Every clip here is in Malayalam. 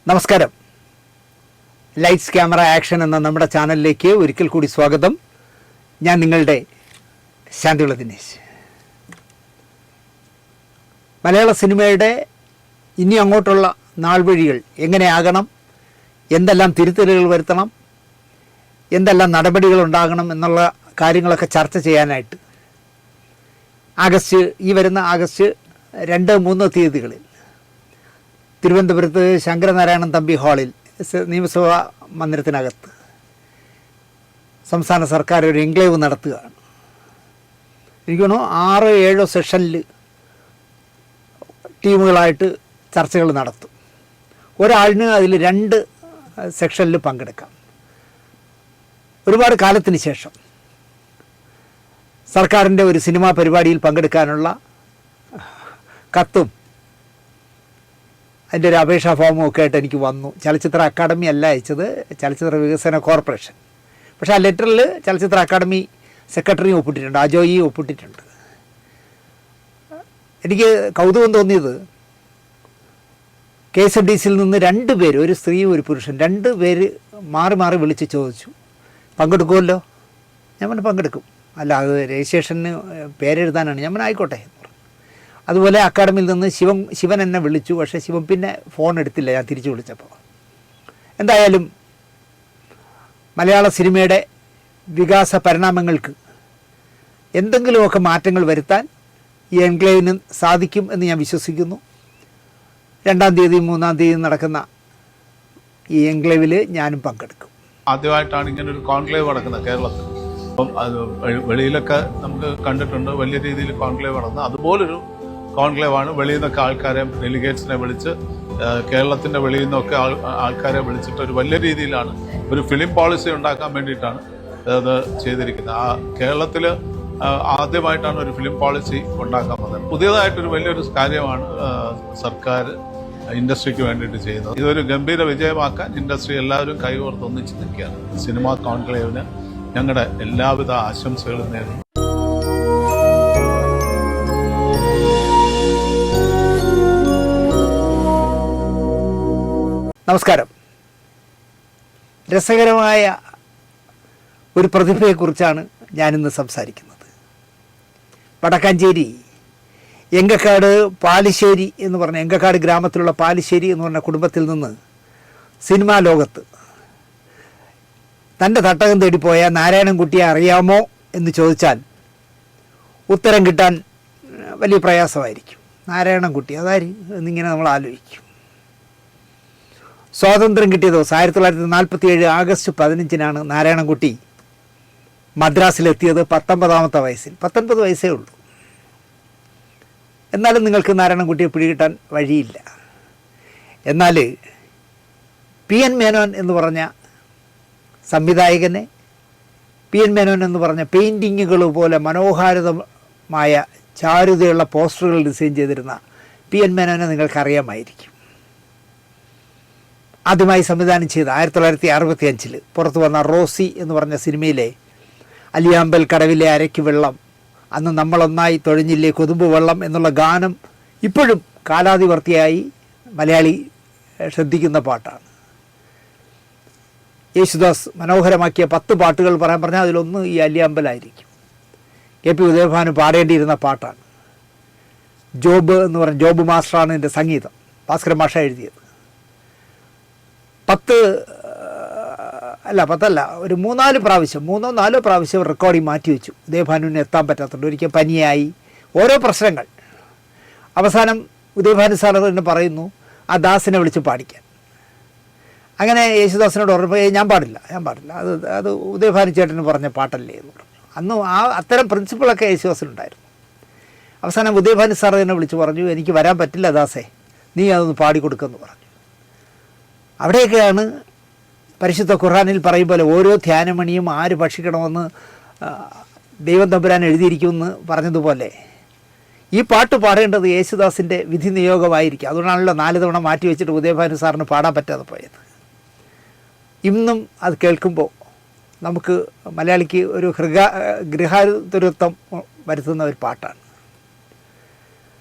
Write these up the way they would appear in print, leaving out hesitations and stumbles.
നമസ്കാരം. ലൈറ്റ്സ് ക്യാമറ ആക്ഷൻ എന്ന നമ്മുടെ ചാനലിലേക്ക് ഒരിക്കൽ കൂടി സ്വാഗതം. ഞാൻ നിങ്ങളുടെ ശാന്തിയുള്ള ദിനേശ്. മലയാള സിനിമയുടെ ഇനി അങ്ങോട്ടുള്ള നാൾ വഴികൾ എങ്ങനെയാകണം, എന്തെല്ലാം തിരുത്തലുകൾ വരുത്തണം, എന്തെല്ലാം നടപടികൾ ഉണ്ടാകണം എന്നുള്ള കാര്യങ്ങളൊക്കെ ചർച്ച ചെയ്യാനായിട്ട് ഈ വരുന്ന ആഗസ്റ്റ് 2-3 തീയതികളിൽ തിരുവനന്തപുരത്ത് ശങ്കരനാരായണൻ തമ്പി ഹാളിൽ നിയമസഭാ മന്ദിരത്തിനകത്ത് സംസ്ഥാന സർക്കാർ ഒരു എൻക്ലേവ് നടത്തുകയാണ്. എനിക്ക് തോന്നുന്നു 6-7 സെഷനിൽ ടീമുകളായിട്ട് ചർച്ചകൾ നടത്തും. ഒരാളിന് അതിൽ 2 സെക്ഷനിൽ പങ്കെടുക്കാം. ഒരുപാട് കാലത്തിന് ശേഷം സർക്കാരിൻ്റെ ഒരു സിനിമാ പരിപാടിയിൽ പങ്കെടുക്കാനുള്ള കത്തും അതിൻ്റെ ഒരു അപേക്ഷാ ഫോമും ഒക്കെ ആയിട്ട് എനിക്ക് വന്നു. ചലച്ചിത്ര അക്കാദമി അല്ല അയച്ചത്, ചലച്ചിത്ര വികസന കോർപ്പറേഷൻ. പക്ഷേ ആ ലെറ്ററിൽ ചലച്ചിത്ര അക്കാദമി സെക്രട്ടറിയും ഒപ്പിട്ടിട്ടുണ്ട്, അജോയിയും ഒപ്പിട്ടിട്ടുണ്ട്. എനിക്ക് കൗതുകം തോന്നിയത് KSDCയിൽ നിന്ന് 2 പേര്, ഒരു സ്ത്രീയും ഒരു പുരുഷൻ, 2 പേര് മാറി മാറി വിളിച്ച് ചോദിച്ചു, പങ്കെടുക്കുമല്ലോ? ഞാൻ പറഞ്ഞു പങ്കെടുക്കും. അല്ല, അത് രജിസ്ട്രേഷന് പേരെഴുതാനാണ്. ഞാൻ പറഞ്ഞു ആയിക്കോട്ടെ. അതുപോലെ അക്കാദമിയിൽ നിന്ന് ശിവൻ എന്നെ വിളിച്ചു. പക്ഷേ ശിവൻ പിന്നെ ഫോൺ എടുത്തില്ല ഞാൻ തിരിച്ചു വിളിച്ചപ്പോൾ. എന്തായാലും മലയാള സിനിമയുടെ വികാസ പരിണാമങ്ങൾക്ക് എന്തെങ്കിലുമൊക്കെ മാറ്റങ്ങൾ വരുത്താൻ ഈ എൻക്ലേവിന് സാധിക്കും എന്ന് ഞാൻ വിശ്വസിക്കുന്നു. 2-ാം തീയതി 3-ാം തീയതി നടക്കുന്ന ഈ എൻക്ലേവിൽ ഞാനും പങ്കെടുക്കും. ആദ്യമായിട്ടാണ് ഇങ്ങനെ ഒരു കോൺക്ലേവ് നടക്കുന്നത് കേരളത്തിൽ. അപ്പം അത് വെളിയിലൊക്കെ നമുക്ക് കണ്ടിട്ടുണ്ട്, വലിയ രീതിയിൽ കോൺക്ലേവ് നടന്നത്. അതുപോലൊരു കോൺക്ലേവാണ്. വെളിയിൽ നിന്നൊക്കെ ആൾക്കാരെ, ഡെലിഗേറ്റ്സിനെ വിളിച്ച്, കേരളത്തിൻ്റെ വെളിയിൽ നിന്നൊക്കെ ആൾക്കാരെ വിളിച്ചിട്ട് ഒരു വലിയ രീതിയിലാണ് ഒരു ഫിലിം പോളിസി ഉണ്ടാക്കാൻ വേണ്ടിയിട്ടാണ് അത് ചെയ്തിരിക്കുന്നത്. കേരളത്തിൽ ആദ്യമായിട്ടാണ് ഒരു ഫിലിം പോളിസി ഉണ്ടാക്കാൻ വന്നത്. പുതിയതായിട്ടൊരു വലിയൊരു കാര്യമാണ് സർക്കാർ ഇൻഡസ്ട്രിക്ക് വേണ്ടിയിട്ട് ചെയ്യുന്നത്. ഇതൊരു ഗംഭീര വിജയമാക്കാൻ ഇൻഡസ്ട്രി എല്ലാവരും കൈകോർത്ത് ഒന്നിച്ച് നിൽക്കുകയാണ്. സിനിമാ കോൺക്ലേവിന് ഞങ്ങളുടെ എല്ലാവിധ ആശംസകളും നേരുന്നു. നമസ്കാരം. രസകരമായ ഒരു പ്രതിഭയെക്കുറിച്ചാണ് ഞാനിന്ന് സംസാരിക്കുന്നത്. വടക്കാഞ്ചേരി എങ്കക്കാട് പാലിശ്ശേരി എന്ന് പറഞ്ഞ, എങ്കക്കാട് ഗ്രാമത്തിലുള്ള പാലിശ്ശേരി എന്ന് പറഞ്ഞ കുടുംബത്തിൽ നിന്ന് സിനിമാ ലോകത്ത് തൻ്റെ തട്ടകം തേടിപ്പോയ നാരായണൻകുട്ടിയെ അറിയാമോ എന്ന് ചോദിച്ചാൽ ഉത്തരം കിട്ടാൻ വലിയ പ്രയാസമായിരിക്കും. നാരായണൻകുട്ടി അതാര് എന്നിങ്ങനെ നമ്മൾ ആലോചിക്കും. സ്വാതന്ത്ര്യം കിട്ടിയ ദിവസം 1947 ആഗസ്റ്റ് 15-നാണ് നാരായണൻകുട്ടി മദ്രാസിലെത്തിയത്. 19-ാമത്തെ വയസ്സിൽ. 19 വയസ്സേ ഉള്ളൂ. എന്നാലും നിങ്ങൾക്ക് നാരായണൻകുട്ടിയെ പിടികിട്ടാൻ വഴിയില്ല. എന്നാൽ PN മേനോൻ എന്ന് പറഞ്ഞ സംവിധായകനെ, PN മേനോൻ എന്ന് പറഞ്ഞ പെയിൻറ്റിങ്ങുകൾ പോലെ മനോഹാരിതമായ ചാരുതയുള്ള പോസ്റ്ററുകൾ ഡിസൈൻ ചെയ്തിരുന്ന PN മേനോനെ നിങ്ങൾക്കറിയാമായിരിക്കും. ആദ്യമായി സംവിധാനം ചെയ്ത 1965 പുറത്തു വന്ന റോസി എന്ന് പറഞ്ഞ സിനിമയിലെ അലിയാമ്പൽ കടവിലെ അരയ്ക്ക് വെള്ളം, അന്ന് നമ്മളൊന്നായി തൊഴിഞ്ഞില്ലേ കൊതുമ്പ് വെള്ളം എന്നുള്ള ഗാനം ഇപ്പോഴും കാലാതിവർത്തിയായി മലയാളി ശ്രദ്ധിക്കുന്ന പാട്ടാണ്. യേശുദാസ് മനോഹരമാക്കിയ 10 പാട്ടുകൾ പറഞ്ഞാൽ അതിലൊന്ന് ഈ അലിയാമ്പലായിരിക്കും. KP ഉദയഭാനു പാടേണ്ടിയിരുന്ന പാട്ടാണ്. ജോബ് എന്ന് പറഞ്ഞ ജോബ് മാസ്റ്ററാണ് ഇതിൻ്റെ സംഗീതം. ഭാസ്കരൻ മാഷ എഴുതിയത്. 10 ഒരു 3-4 പ്രാവശ്യം റെക്കോർഡിങ് മാറ്റിവെച്ചു. ഉദയഭാനുവിന് എത്താൻ പറ്റാത്തതുകൊണ്ട്. ഒരിക്കൽ പനിയായി, ഓരോ പ്രശ്നങ്ങൾ. അവസാനം ഉദയഭാനു സാർ തന്നെ പറയുന്നു ആ ദാസിനെ വിളിച്ച് പാടിക്കാൻ. അങ്ങനെ യേശുദാസിനോട് പറഞ്ഞപ്പോൾ ഞാൻ പാടില്ല, അത് ഉദയഭാനു ചേട്ടന് പറഞ്ഞ പാട്ടല്ലേ എന്ന് പറഞ്ഞു. അന്ന് അത്തരം പ്രിൻസിപ്പിളൊക്കെ യേശുദാസിനുണ്ടായിരുന്നു. അവസാനം ഉദയഭാനു സാർ തന്നെ വിളിച്ച് പറഞ്ഞു, എനിക്ക് വരാൻ പറ്റില്ല ദാസേ, നീ അതൊന്ന് പാടിക്കൊടുക്കുമെന്ന് പറഞ്ഞു. അവിടെയൊക്കെയാണ് പരിശുദ്ധ ഖുർആനിൽ പറയും പോലെ ഓരോ ധ്യാനമണിയും ആര് ഭക്ഷിക്കണമെന്ന് ദൈവം തമ്പുരാൻ എഴുതിയിരിക്കുമെന്ന് പറഞ്ഞതുപോലെ ഈ പാട്ട് പാടേണ്ടത് യേശുദാസിൻ്റെ വിധി നിയോഗമായിരിക്കും. അതുകൊണ്ടാണല്ലോ 4 തവണ മാറ്റി വെച്ചിട്ട് ഉദയഭാനു സാറിന് പാടാൻ പറ്റാതെ പോയത്. ഇന്നും അത് കേൾക്കുമ്പോൾ നമുക്ക് മലയാളിക്ക് ഒരു ഗൃഹാതുരത്വം വരുത്തുന്ന ഒരു പാട്ടാണ്.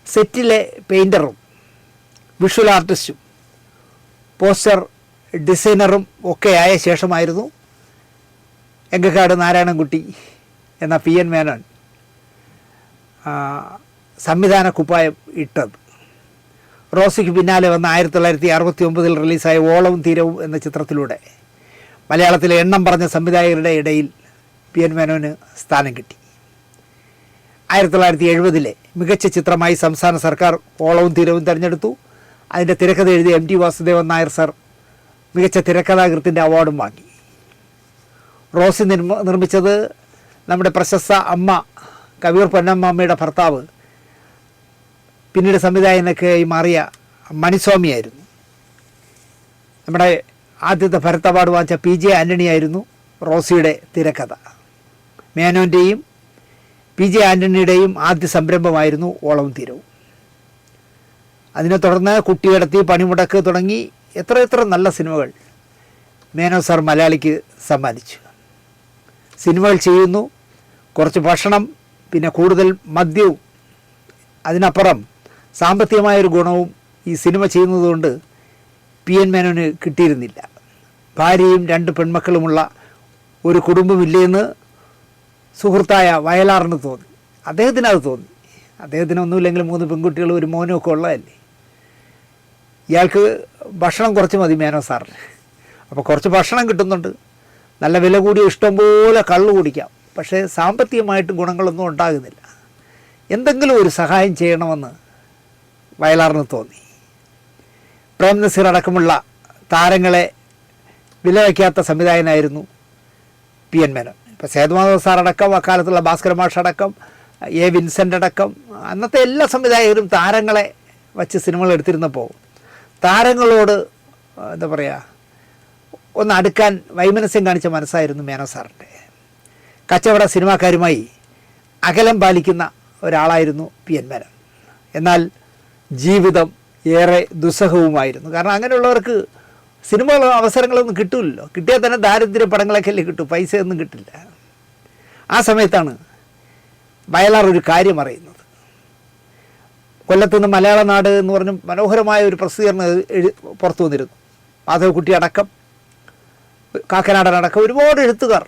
സെറ്റിലെ പെയിൻറ്ററും വിഷ്വൽ ആർട്ടിസ്റ്റും പോസ്റ്റർ ഡിസൈനറും ഒക്കെ ആയ ശേഷമായിരുന്നു എങ്കക്കാട് നാരായണൻകുട്ടി എന്ന PN മേനോൻ സംവിധാന കുപ്പായം ഇട്ടത്. റോസിക്ക് പിന്നാലെ വന്ന 1969 റിലീസായ ഓളവും തീരവും എന്ന ചിത്രത്തിലൂടെ മലയാളത്തിലെ എണ്ണം പറഞ്ഞ സംവിധായകരുടെ ഇടയിൽ PN മേനോന് സ്ഥാനം കിട്ടി. 1970 മികച്ച ചിത്രമായി സംസ്ഥാന സർക്കാർ ഓളവും തീരവും തിരഞ്ഞെടുത്തു. അതിൻ്റെ തിരക്കഥ എഴുതിയ MT വാസുദേവൻ നായർ സർ മികച്ച തിരക്കഥാകൃത്തിൻ്റെ അവാർഡും വാങ്ങി. റോസി നിർമ്മിച്ചത് നമ്മുടെ പ്രശസ്ത അമ്മ കവിയൂർ പൊന്നമ്മയുടെ ഭർത്താവ് പിന്നീട് സംവിധായകനൊക്കെ മാറിയ മണിസ്വാമിയായിരുന്നു. നമ്മുടെ ആദ്യത്തെ ഭരത് അവാർഡ് വാങ്ങിച്ച PJ ആൻ്റണി ആയിരുന്നു റോസിയുടെ തിരക്കഥ. മേനോൻ്റെയും PJ ആൻ്റണിയുടെയും ആദ്യ സംരംഭമായിരുന്നു ഓളവും തീരവും. അതിനെ തുടർന്ന് കുട്ടികടത്തി, പണിമുടക്ക് തുടങ്ങി എത്ര നല്ല സിനിമകൾ മേനോൻ സാർ മലയാളിക്ക് സമ്മാനിച്ചു. സിനിമകൾ ചെയ്യുന്നു, കുറച്ച് ഭക്ഷണം, പിന്നെ കൂടുതൽ മദ്യവും, അതിനപ്പുറം സാമ്പത്തികമായൊരു ഗുണവും ഈ സിനിമ ചെയ്യുന്നതുകൊണ്ട് PN മേനോന് കിട്ടിയിരുന്നില്ല. ഭാര്യയും 2 പെൺമക്കളുമുള്ള ഒരു കുടുംബമില്ലെന്ന് സുഹൃത്തായ വയലാറിന് തോന്നി. അദ്ദേഹത്തിനത് തോന്നി. അദ്ദേഹത്തിനൊന്നുമില്ലെങ്കിലും 3 പെൺകുട്ടികളും ഒരു മോനും ഒക്കെ ഉള്ളതല്ലേ. ഇയാൾക്ക് ഭക്ഷണം കുറച്ച് മതി മേനോൻ സാറിന്. അപ്പോൾ കുറച്ച് ഭക്ഷണം കിട്ടുന്നുണ്ട്, നല്ല വില കൂടിയ ഇഷ്ടംപോലെ കള്ളു കുടിക്കാം, പക്ഷേ സാമ്പത്തികമായിട്ട് ഗുണങ്ങളൊന്നും ഉണ്ടാകുന്നില്ല. എന്തെങ്കിലും ഒരു സഹായം ചെയ്യണമെന്ന് വയലാറിന് തോന്നി. പ്രേം നസീർ അടക്കമുള്ള താരങ്ങളെ വില വയ്ക്കാത്ത സംവിധായകനായിരുന്നു PN മേനോൻ. ഇപ്പോൾ സേതുമാധവ സാർ അടക്കം, അക്കാലത്തുള്ള ഭാസ്കര മാഷ് അടക്കം, A. വിൻസെൻ്റ് അടക്കം, അന്നത്തെ എല്ലാ സംവിധായകരും താരങ്ങളെ വച്ച് സിനിമകൾ എടുത്തിരുന്നപ്പോൾ താരങ്ങളോട് എന്താ പറയുക, ഒന്ന് അടുക്കാൻ വൈമനസ്യം കാണിച്ച മനസ്സായിരുന്നു മേനോൻ സാറിൻ്റെ. കച്ചവട സിനിമാക്കാരുമായി അകലം പാലിക്കുന്ന ഒരാളായിരുന്നു PN മേനോൻ. എന്നാൽ ജീവിതം ഏറെ ദുസ്സഹവുമായിരുന്നു. കാരണം അങ്ങനെയുള്ളവർക്ക് സിനിമകളോ അവസരങ്ങളൊന്നും കിട്ടില്ലല്ലോ. കിട്ടിയാൽ തന്നെ ദാരിദ്ര്യ പടങ്ങളൊക്കെ അല്ലേ കിട്ടും, പൈസയൊന്നും കിട്ടില്ല. ആ സമയത്താണ് വയലാർ ഒരു കാര്യം അറിയുന്നത്. കൊല്ലത്തുനിന്ന് മലയാള നാട് എന്ന് പറഞ്ഞ് മനോഹരമായ ഒരു പ്രസിദ്ധീകരണം പുറത്തു വന്നിരുന്നു. മാധവക്കുട്ടി അടക്കം, കാക്കനാടനടക്കം ഒരുപാട് എഴുത്തുകാർ,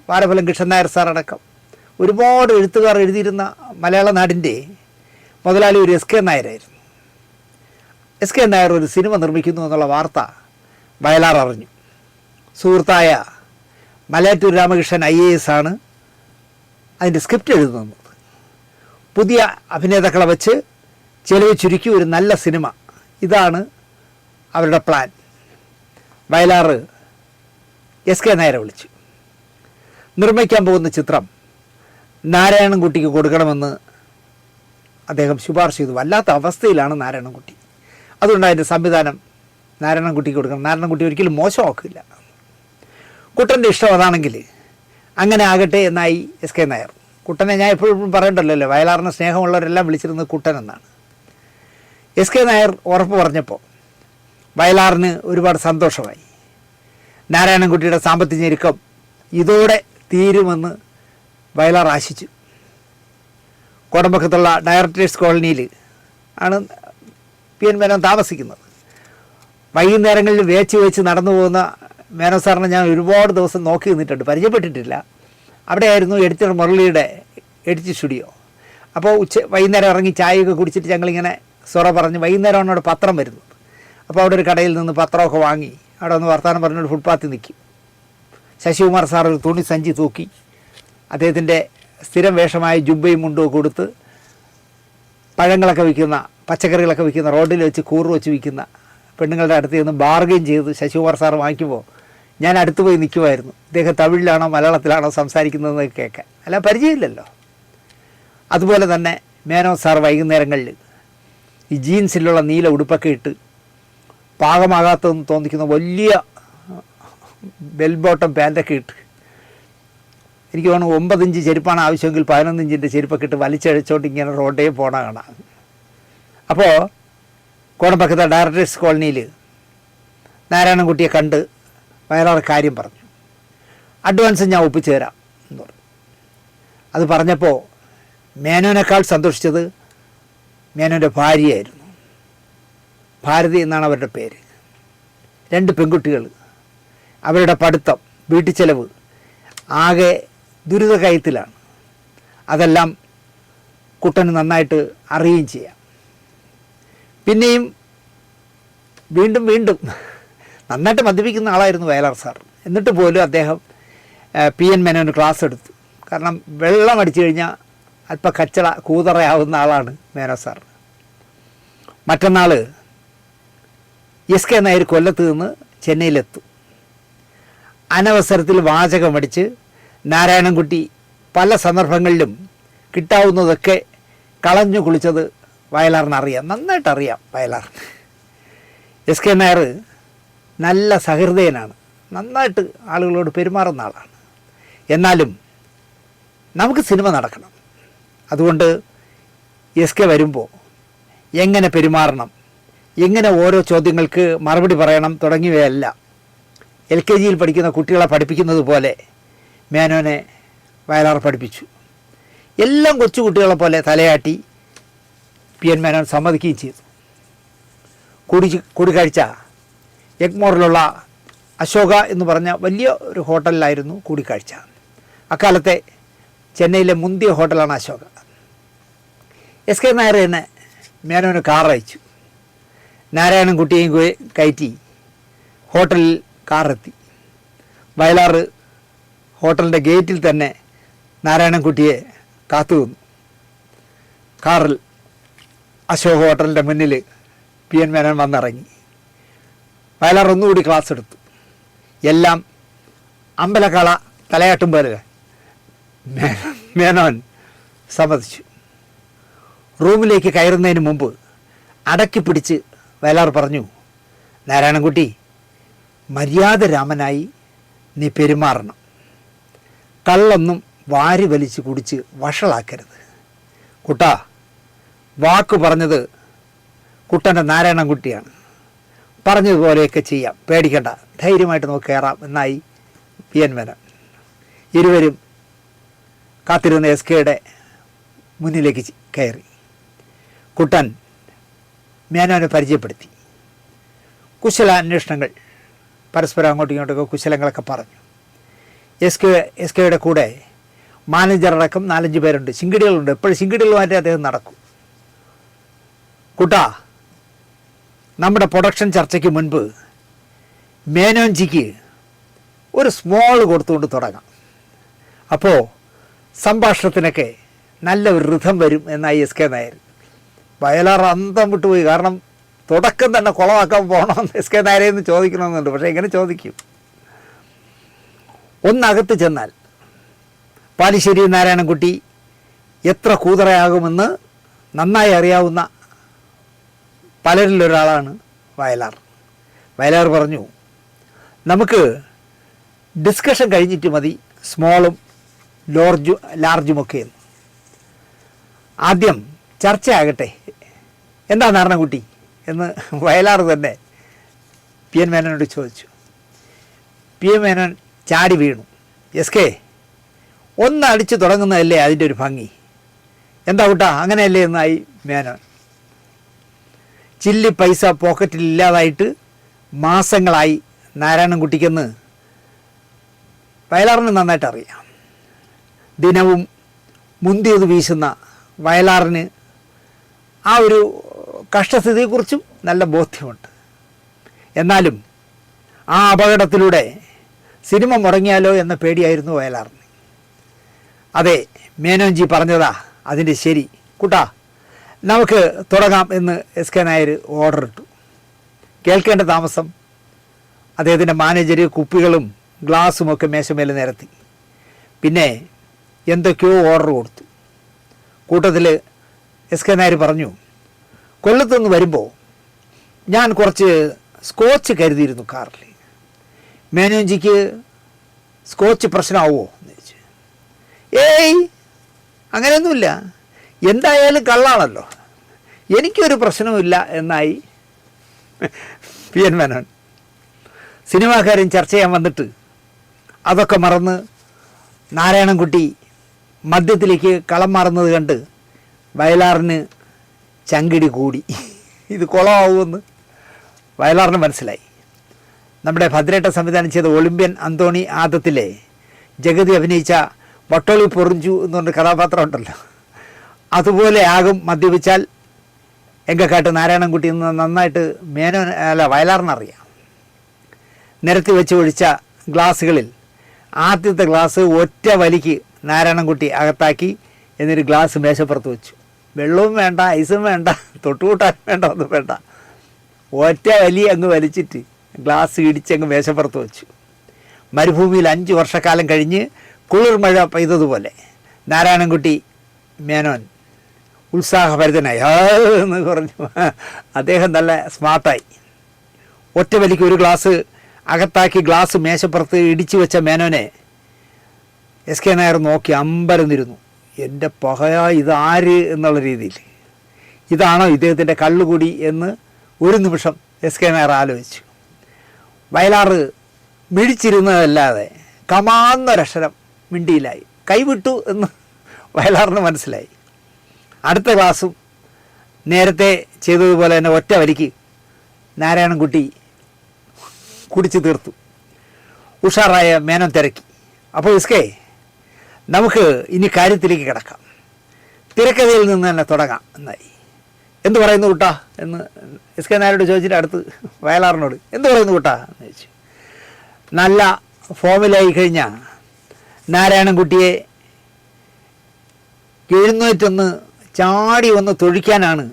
വാരഫലം കൃഷ്ണൻ നായർ സാർ അടക്കം ഒരുപാട് എഴുത്തുകാർ എഴുതിയിരുന്ന മലയാള നാടിൻ്റെ മുതലാളി ഒരു SK നായരായിരുന്നു. SK നായർ ഒരു സിനിമ നിർമ്മിക്കുന്നു എന്നുള്ള വാർത്ത വയലാർ അറിഞ്ഞു. സുഹൃത്തായ മലയാറ്റൂർ രാമകൃഷ്ണൻ IAS ആണ് അതിൻ്റെ സ്ക്രിപ്റ്റ് എഴുതുന്നത്. പുതിയ അഭിനേതാക്കളെ വച്ച് ചെലവ് ചുരുക്കി ഒരു നല്ല സിനിമ, ഇതാണ് അവരുടെ പ്ലാൻ. വയലാർ SK നായരെ വിളിച്ചു. നിർമ്മിക്കാൻ പോകുന്ന ചിത്രം നാരായണൻകുട്ടിക്ക് കൊടുക്കണമെന്ന് അദ്ദേഹം ശുപാർശ ചെയ്തു. വല്ലാത്ത അവസ്ഥയിലാണ് നാരായണൻകുട്ടി. അതുകൊണ്ട് അതിൻ്റെ സംവിധാനം നാരായണൻകുട്ടിക്ക് കൊടുക്കണം. നാരായണൻകുട്ടി ഒരിക്കലും മോശമാക്കില്ല. കുട്ടൻ്റെ ഇഷ്ടം അതാണെങ്കിൽ അങ്ങനെ ആകട്ടെ എന്നായി SK നായർ. കുട്ടനെ ഞാൻ എപ്പോഴും പറയണ്ടല്ലോ, വയലാറിന് സ്നേഹമുള്ളവരെല്ലാം വിളിച്ചിരുന്നത് കുട്ടൻ എന്നാണ്. SK നായർ ഉറപ്പ് പറഞ്ഞപ്പോൾ വയലാറിന് ഒരുപാട് സന്തോഷമായി. നാരായണൻകുട്ടിയുടെ സാമ്പത്തിക ഞെരുക്കം ഇതോടെ തീരുമെന്ന് വയലാർ ആശിച്ചു. കോടമ്പക്കത്തുള്ള ഡയറക്ടേഴ്സ് കോളനിയിൽ ആണ് PN മേനോൻ താമസിക്കുന്നത്. വൈകുന്നേരങ്ങളിൽ വെച്ച് നടന്നു പോകുന്ന മേനോൻ സാറിനെ ഞാൻ ഒരുപാട് ദിവസം നോക്കി നിന്നിട്ടുണ്ട്, പരിചയപ്പെട്ടിട്ടില്ല. അവിടെയായിരുന്നു എഡിറ്റർ മുരളിയുടെ എഡിറ്റ് സ്റ്റുഡിയോ. അപ്പോൾ വൈകുന്നേരം ഇറങ്ങി ചായയൊക്കെ കുടിച്ചിട്ട് ഞങ്ങളിങ്ങനെ സൊറ പറഞ്ഞ് വൈകുന്നേരമാണ് അവിടെ പത്രം വരുന്നത്. അപ്പോൾ അവിടെ ഒരു കടയിൽ നിന്ന് പത്രമൊക്കെ വാങ്ങി അവിടെ ഒന്ന് വർത്തമാനം പറഞ്ഞൊരു ഫുട്പാത്തിൽ നിൽക്കും. ശശികുമാർ സാർ ഒരു തുണി സഞ്ചി തൂക്കി അദ്ദേഹത്തിൻ്റെ സ്ഥിരം വേഷമായ ജുബയും മുണ്ടും കൊടുത്ത് പഴങ്ങളൊക്കെ വിൽക്കുന്ന, പച്ചക്കറികളൊക്കെ വിൽക്കുന്ന, റോഡിൽ വെച്ച് കൂറ് വെച്ച് വിൽക്കുന്ന പെണ്ണുങ്ങളുടെ അടുത്ത് നിന്ന് ബാർഗെയിൻ ചെയ്ത് ശശികുമാർ സാർ വാങ്ങിക്കുമ്പോൾ ഞാൻ അടുത്ത് പോയി നിൽക്കുമായിരുന്നു. ഇദ്ദേഹം തമിഴിലാണോ മലയാളത്തിലാണോ സംസാരിക്കുന്നതെന്ന് കേൾക്കാൻ, അല്ല പരിചയമില്ലല്ലോ. അതുപോലെ തന്നെ മേനോൻ സാർ വൈകുന്നേരങ്ങളിൽ ഈ ജീൻസിലുള്ള നീല ഉടുപ്പൊക്കെ ഇട്ട് പാകമാകാത്തതെന്ന് തോന്നിക്കുന്ന വലിയ ബെൽ ബോട്ടം പാൻറ്റൊക്കെ ഇട്ട്, എനിക്ക് തോന്നുന്നു 9 ഇഞ്ച് ചെരുപ്പാണ് ആവശ്യമെങ്കിൽ 11 ഇഞ്ചിൻ്റെ ചെരുപ്പൊക്കെ ഇട്ട് വലിച്ചഴിച്ചോണ്ട് ഇങ്ങനെ റോഡേ പോണ കാണാം. അപ്പോൾ കോടമ്പക്കത്തെ ഡയറക്ടേഴ്സ് കോളനിയിൽ നാരായണൻകുട്ടിയെ കണ്ട് വയലാർ കാര്യം പറഞ്ഞു. അഡ്വാൻസ് ഞാൻ ഒപ്പിച്ചു തരാം എന്ന് പറഞ്ഞു. അത് പറഞ്ഞപ്പോൾ മേനോനേക്കാൾ സന്തോഷിച്ചത് മേനോൻ്റെ ഭാര്യയായിരുന്നു. ഭാരതി എന്നാണ് അവരുടെ പേര്. 2 പെൺകുട്ടികൾ, അവരുടെ പഠിത്തം, വീട്ടു ചെലവ് ആകെ ദുരിതകയത്തിലാണ്. അതെല്ലാം കുട്ടന് നന്നായിട്ട് അറിയുകയും ചെയ്യാം. പിന്നെയും വീണ്ടും നന്നായിട്ട് മദ്യപിക്കുന്ന ആളായിരുന്നു വയലാർ സാർ. എന്നിട്ട് പോലും അദ്ദേഹം PN മേനോന് ക്ലാസ് എടുത്തു. കാരണം വെള്ളം അടിച്ചു കഴിഞ്ഞാൽ അല്പം കച്ചട കൂതറയാവുന്ന ആളാണ് മേനോ സാർ. മറ്റന്നാൾ SK നായർ കൊല്ലത്ത് നിന്ന് ചെന്നൈയിലെത്തും. അനവസരത്തിൽ വാചകമടിച്ച് നാരായണൻകുട്ടി പല സന്ദർഭങ്ങളിലും കിട്ടാവുന്നതൊക്കെ കളഞ്ഞു കുളിച്ചത് വയലാറിനറിയാം, നന്നായിട്ടറിയാം വയലാറിന്. SK നായർ നല്ല സഹൃദയനാണ്, നന്നായിട്ട് ആളുകളോട് പെരുമാറുന്ന ആളാണ്. എന്നാലും നമുക്ക് സിനിമ നടക്കണം. അതുകൊണ്ട് SK വരുമ്പോൾ എങ്ങനെ പെരുമാറണം, എങ്ങനെ ഓരോ ചോദ്യങ്ങൾക്ക് മറുപടി പറയണം തുടങ്ങിയവയെല്ലാം LKGയിൽ പഠിക്കുന്ന കുട്ടികളെ പഠിപ്പിക്കുന്നത് പോലെ മേനോനെ വയലാർ പഠിപ്പിച്ചു. എല്ലാം കൊച്ചു കുട്ടികളെ പോലെ തലയാട്ടി PN മേനോൻ സമ്മതിക്കുകയും ചെയ്തു. കൂടിക്കാഴ്ച എഗ്മോറിലുള്ള അശോക എന്ന് പറഞ്ഞ വലിയ ഒരു ഹോട്ടലിലായിരുന്നു കൂടിക്കാഴ്ച. അക്കാലത്തെ ചെന്നൈയിലെ മുന്തിയ ഹോട്ടലാണ് അശോക. SK നായർ തന്നെ മേനോന് കാർ അയച്ചു. നാരായണൻകുട്ടിയെയും കയറ്റി ഹോട്ടലിൽ കാറെത്തി. വയലാർ ഹോട്ടലിൻ്റെ ഗേറ്റിൽ തന്നെ നാരായണൻകുട്ടിയെ കാത്തു നിന്നു. കാറിൽ അശോക ഹോട്ടലിൻ്റെ മുന്നിൽ PN മേനോൻ വന്നിറങ്ങി. വയലാർ ഒന്നുകൂടി ക്ലാസ് എടുത്തു. എല്ലാം അമ്പലക്കള തലയാട്ടും പോലെ മേനോൻ സമ്മതിച്ചു. റൂമിലേക്ക് കയറുന്നതിന് മുമ്പ് അടക്കി പിടിച്ച് വയലാർ പറഞ്ഞു, നാരായണൻകുട്ടി, മര്യാദരാമനായി നീ പെരുമാറണം. കള്ളൊന്നും വാരി വലിച്ച് കുടിച്ച് വഷളാക്കരുത്. കുട്ടാ, വാക്ക് പറഞ്ഞത് കുട്ടൻ്റെ നാരായണൻകുട്ടിയാണ്. പറഞ്ഞതുപോലെയൊക്കെ ചെയ്യാം, പേടിക്കണ്ട, ധൈര്യമായിട്ട് നമുക്ക് കയറാം എന്നായി PN മേനോൻ. ഇരുവരും കാത്തിരുന്ന SKയുടെ മുന്നിലേക്ക് കയറി. കുട്ടൻ മേനോനെ പരിചയപ്പെടുത്തി. കുശലാന്വേഷണങ്ങൾ പരസ്പരം അങ്ങോട്ടും ഇങ്ങോട്ടൊക്കെ കുശലങ്ങളൊക്കെ പറഞ്ഞു. SKയുടെ കൂടെ മാനേജറടക്കം 4-5 പേരുണ്ട്, ശിങ്കിടികളുണ്ട്. എപ്പോഴും ശിങ്കിടികളുമായിട്ട് അദ്ദേഹം നടക്കും. കുട്ടാ, നമ്മുടെ പ്രൊഡക്ഷൻ ചർച്ചയ്ക്ക് മുൻപ് മേനോൻജിക്ക് ഒരു സ്മോൾ കൊടുത്തുകൊണ്ട് തുടങ്ങാം. അപ്പോൾ സംഭാഷണത്തിനൊക്കെ നല്ല ഒരു ഋതം വരും എന്നായി SK നായർ. വയലാർ അന്തം വിട്ടുപോയി. കാരണം തുടക്കം തന്നെ കുളമാക്കാൻ പോകണമെന്ന് SK നായരെന്ന് ചോദിക്കണമെന്നുണ്ട്. പക്ഷേ എങ്ങനെ ചോദിക്കും? ഒന്നകത്ത് ചെന്നാൽ പാലിശ്ശേരി നാരായണൻകുട്ടി എത്ര കൂതറയാകുമെന്ന് നന്നായി അറിയാവുന്ന പലരിലൊരാളാണ് വയലാർ. വയലാർ പറഞ്ഞു, നമുക്ക് ഡിസ്കഷൻ കഴിഞ്ഞിട്ട് മതി സ്മോളും ലാർജുമൊക്കെ. ആദ്യം ചർച്ചയാകട്ടെ, എന്താ നാരായണൻകുട്ടി എന്ന് വയലാർ തന്നെ PN മേനോനോട് ചോദിച്ചു. PN മേനോൻ ചാടി വീണു. SK, ഒന്നടിച്ച് തുടങ്ങുന്നതല്ലേ അതിൻ്റെ ഒരു ഭംഗി, എന്താ കൂട്ടാ അങ്ങനെയല്ലേ എന്നായി മേനോൻ. ചില്ലി പൈസ പോക്കറ്റിൽ ഇല്ലാതായിട്ട് മാസങ്ങളായി നാരായണൻകുട്ടിക്കെന്ന് വയലാറിന് നന്നായിട്ട് അറിയാം. ദിനവും മുന്തിയത് വീശുന്ന വയലാറിന് ആ ഒരു കഷ്ടസ്ഥിതിയെക്കുറിച്ചും നല്ല ബോധ്യമുണ്ട്. എന്നാലും ആ അപകടത്തിലൂടെ സിനിമ മുടങ്ങിയാലോ എന്ന പേടിയായിരുന്നു വയലാറിന്. അതെ, മേനോൻജി പറഞ്ഞതാ അതിൻ്റെ ശരി. കുട്ടാ, നമുക്ക് തുടങ്ങാം എന്ന് SK നായർ ഓർഡർ ഇട്ടു. കേൾക്കേണ്ട താമസം അദ്ദേഹത്തിൻ്റെ മാനേജർ കുപ്പികളും ഗ്ലാസുമൊക്കെ മേശമേൽ നിരത്തി. പിന്നെ എന്തൊക്കെയോ ഓർഡർ കൊടുത്തു. കൂട്ടത്തിൽ SK നായർ പറഞ്ഞു, കൊല്ലത്തുനിന്ന് വരുമ്പോൾ ഞാൻ കുറച്ച് സ്കോച്ച് കരുതിയിരുന്നു കാറിൽ. മേനോൻജിക്ക് സ്കോച്ച് പ്രശ്നമാവുമോ എന്ന് ചോദിച്ചു. ഏയ്, അങ്ങനെയൊന്നുമില്ല, എന്തായാലും കള്ളാണല്ലോ, എനിക്കൊരു പ്രശ്നവുമില്ല എന്നായി PN മേനോൻ. സിനിമാക്കാരൻ ചർച്ച ചെയ്യാൻ വന്നിട്ട് അതൊക്കെ മറന്ന് നാരായണൻകുട്ടി മദ്യത്തിലേക്ക് കളം മാറുന്നത് കണ്ട് വയലാറിന് ചങ്കിടി കൂടി. ഇത് കുളമാവുമെന്ന് വയലാറിന് മനസ്സിലായി. നമ്മുടെ ഭദ്രേട്ട സംവിധാനം ചെയ്ത ഒളിമ്പ്യൻ അന്തോണി ആദത്തിലെ ജഗതി അഭിനയിച്ച വട്ടോളി പൊറിഞ്ചു എന്ന് പറഞ്ഞ കഥാപാത്രം ഉണ്ടല്ലോ, അതുപോലെ ആകും മദ്യപിച്ചാൽ എങ്കക്കാട്ട് നാരായണൻകുട്ടി എന്ന് നന്നായിട്ട് വയലാറിനറിയാം. നിരത്തി വെച്ച് ഒഴിച്ച ഗ്ലാസ്സുകളിൽ ആദ്യത്തെ ഗ്ലാസ് ഒറ്റ വലിക്ക് നാരായണൻകുട്ടി അകത്താക്കി, എന്നിട്ട് ഗ്ലാസ് മേശപ്പുറത്ത് വെച്ചു. വെള്ളവും വേണ്ട, ഐസും വേണ്ട, തൊട്ടുകൂട്ടാൻ വേണ്ട, ഒന്നും വേണ്ട, ഒറ്റ വലി അങ്ങ് വലിച്ചിട്ട് ഗ്ലാസ് ഇടിച്ചങ്ങ് മേശപ്പുറത്ത് വെച്ചു. മരുഭൂമിയിൽ 5 വർഷക്കാലം കഴിഞ്ഞ് കുളിർമഴ പെയ്തതുപോലെ നാരായണൻകുട്ടി മേനോൻ ഉത്സാഹഭരിതനായി എന്ന് പറഞ്ഞു. അദ്ദേഹം നല്ല സ്മാർട്ടായി. ഒറ്റ വലിക്ക് ഒരു ഗ്ലാസ് അകത്താക്കി ഗ്ലാസ് മേശപ്പുറത്ത് ഇടിച്ചു വെച്ച മേനോനെ എസ് കെ നായർ നോക്കി അമ്പരന്നിരുന്നു. എൻ്റെ പഹയ, ഇതാര് എന്നുള്ള രീതിയിൽ. ഇതാണോ ഇദ്ദേഹത്തിൻ്റെ കള്ളുകൂടി എന്ന് ഒരു നിമിഷം എസ് കെ നായർ ആലോചിച്ചു. വയലാറ് മിഴിച്ചിരുന്നതല്ലാതെ കമാന്നൊരക്ഷരം മിണ്ടിയിലായി. കൈവിട്ടു എന്ന് വയലാറിന് മനസ്സിലായി. അടുത്ത ക്ലാസ്സും നേരത്തെ ചെയ്തതുപോലെ തന്നെ ഒറ്റ വരിക്ക് നാരായണൻകുട്ടി കുടിച്ചു തീർത്തു. ഉഷാറായ മേനോൻ തിരക്കി. അപ്പോൾ എസ്കെ, നമുക്ക് ഇനി കാര്യത്തിലേക്ക് കിടക്കാം, തിരക്കഥയിൽ നിന്ന് തന്നെ തുടങ്ങാം എന്നായി. എന്ത് പറയുന്നു കൂട്ടാ എന്ന് എസ് കെ നായരോട് ചോദിച്ചിട്ട് അടുത്ത് വയലാറിനോട് എന്ത് പറയുന്നു കൂട്ടാ എന്ന് ചോദിച്ചു. നല്ല ഫോമിലായി കഴിഞ്ഞാൽ നാരായണൻകുട്ടിയെ എഴുന്നേറ്റൊന്ന് ചാടി ഒന്ന് തൊഴിക്കാനാണ്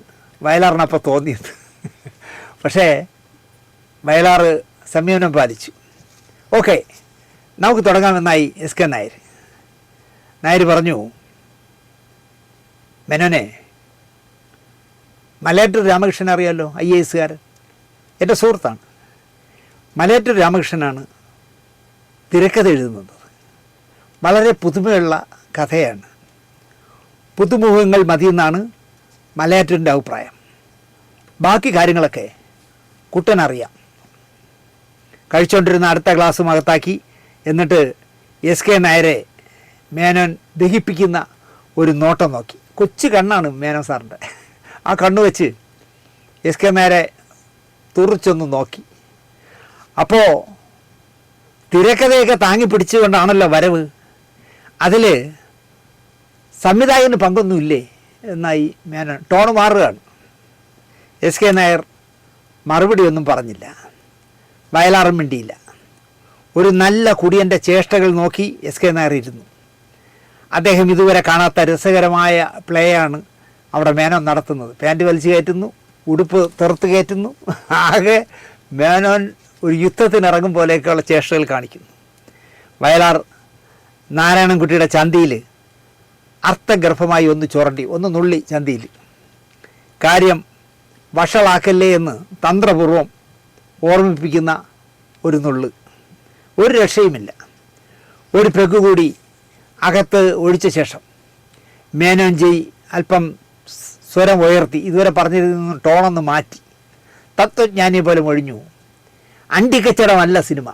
വയലാറിനപ്പോൾ തോന്നിയത്. പക്ഷേ വയലാറ് സംയമനം പാലിച്ചു. ഓക്കെ, നമുക്ക് തുടങ്ങാമെന്നായി എസ് കെ നായർ. നായർ പറഞ്ഞു, മേനോനെ, മലയാറ്റൂർ രാമകൃഷ്ണൻ അറിയാമല്ലോ, IAS കാരൻ, എൻ്റെ സുഹൃത്താണ്. മലയാറ്റൂർ രാമകൃഷ്ണനാണ് തിരക്കഥ എഴുതുന്നത്. വളരെ പുതുമയുള്ള കഥയാണ്. പുതുമുഖങ്ങൾ മതിയെന്നാണ് മലയാറ്റൂരിൻ്റെ അഭിപ്രായം. ബാക്കി കാര്യങ്ങളൊക്കെ കുട്ടനറിയാം. കഴിച്ചുകൊണ്ടിരുന്ന അടുത്ത ഗ്ലാസ്സും അകത്താക്കി. എന്നിട്ട് എസ് കെ നായരെ മേനോൻ ദഹിപ്പിക്കുന്ന ഒരു നോട്ടം നോക്കി. കൊച്ചു കണ്ണാണ് മേനോൻ സാറിൻ്റെ. ആ കണ്ണു വെച്ച് എസ് കെ നായരെ തുറിച്ചൊന്ന് നോക്കി. അപ്പോൾ തിരക്കഥയൊക്കെ താങ്ങി പിടിച്ചുകൊണ്ടാണല്ലോ വരവ്, അതിൽ സംവിധായകന് പങ്കൊന്നുമില്ലേ എന്നായി മേനോൻ ടോൺ മാറുകയാണ്. എസ് കെ നായർ മറുപടിയൊന്നും പറഞ്ഞില്ല. വയലാറും മിണ്ടിയില്ല. ഒരു നല്ല കുടിയൻ്റെ ചേഷ്ടകൾ നോക്കി എസ് കെ നായർ ഇരുന്നു. അദ്ദേഹം ഇതുവരെ കാണാത്ത രസകരമായ പ്ലേയാണ് അവിടെ മേനോൻ നടത്തുന്നത്. പാൻറ്റ് വലിച്ചു കയറ്റുന്നു, ഉടുപ്പ് തെറുത്ത് കയറ്റുന്നു. ആകെ മേനോൻ ഒരു യുദ്ധത്തിനിറങ്ങും പോലെയൊക്കെയുള്ള ചേഷ്ടകൾ കാണിക്കുന്നു. വയലാർ നാരായണൻകുട്ടിയുടെ ചന്തിയിൽ അർത്ഥഗർഭമായി ഒന്ന് ചുരണ്ടി, ഒന്ന് നുള്ളി ചന്തിയിൽ. കാര്യം വഷളാക്കല്ലേ എന്ന് തന്ത്രപൂർവം ഓർമ്മിപ്പിക്കുന്ന ഒരു നുള്ള്. ഒരു രക്ഷയുമില്ല. ഒരു പെഗ് കൂടി അകത്ത് ഒഴിച്ച ശേഷം മേനോൻ ജയ് അല്പം സ്വരം ഉയർത്തി, ഇതുവരെ പറഞ്ഞിരുന്ന ടോണൊന്ന് മാറ്റി. തത്വജ്ഞാനി പോലെ മൊഴിഞ്ഞു, അണ്ടിക്കച്ചവടമല്ല സിനിമ.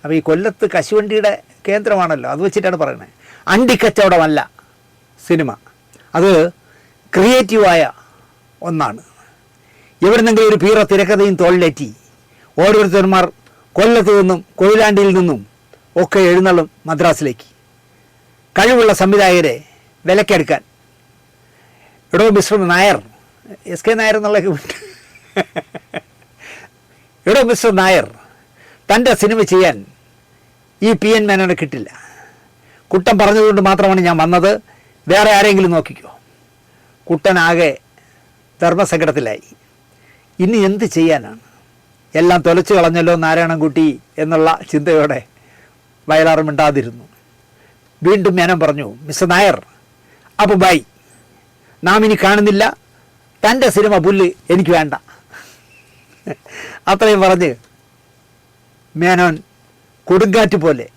അപ്പോൾ ഈ കൊല്ലത്ത് കശുവണ്ടിയുടെ കേന്ദ്രമാണല്ലോ, അത് വെച്ചിട്ടാണ് പറയുന്നത്. അണ്ടിക്കച്ചവടമല്ല സിനിമ, അത് ക്രിയേറ്റീവായ ഒന്നാണ്. എവിടുന്നെങ്കിലും ഒരു പീറ തിരക്കഥയും തോളിലേറ്റി ഓരോരുത്തന്മാർ കൊല്ലത്ത് നിന്നും കൊയിലാണ്ടിയിൽ നിന്നും ഒക്കെ എഴുന്നള്ളും മദ്രാസിലേക്ക്. കഴിവുള്ള സംവിധായകരെ വിലക്കെടുക്കാൻ. എടോ mister Nair, S K Nair എന്നുള്ളതൊക്കെ വിട്ട്, എടോ മിസ്റ്റർ നായർ, തൻ്റെ സിനിമ ചെയ്യാൻ ഈ PN മേനോനെ കിട്ടില്ല. കുട്ടൻ പറഞ്ഞതുകൊണ്ട് മാത്രമാണ് ഞാൻ വന്നത്, വേറെ ആരെങ്കിലും നോക്കിക്കോ. കുട്ടനാകെ ധർമ്മസങ്കടത്തിലായി. ഇനി എന്ത് ചെയ്യാനാണ്? എല്ലാം തൊലച്ചു കളഞ്ഞല്ലോ നാരായണൻകുട്ടി എന്നുള്ള ചിന്തയോടെ വയലാർ മിണ്ടാതിരുന്നു. വീണ്ടും മേനോൻ പറഞ്ഞു, മിസ്റ്റർ നായർ, അപ്പോൾ ബൈ, നാം ഇനി കാണുന്നില്ല, തൻ്റെ സിനിമ പുല്ല് എനിക്ക് വേണ്ട. അത്രയും പറഞ്ഞ് മേനോൻ കൊടുങ്കാറ്റ് പോലെ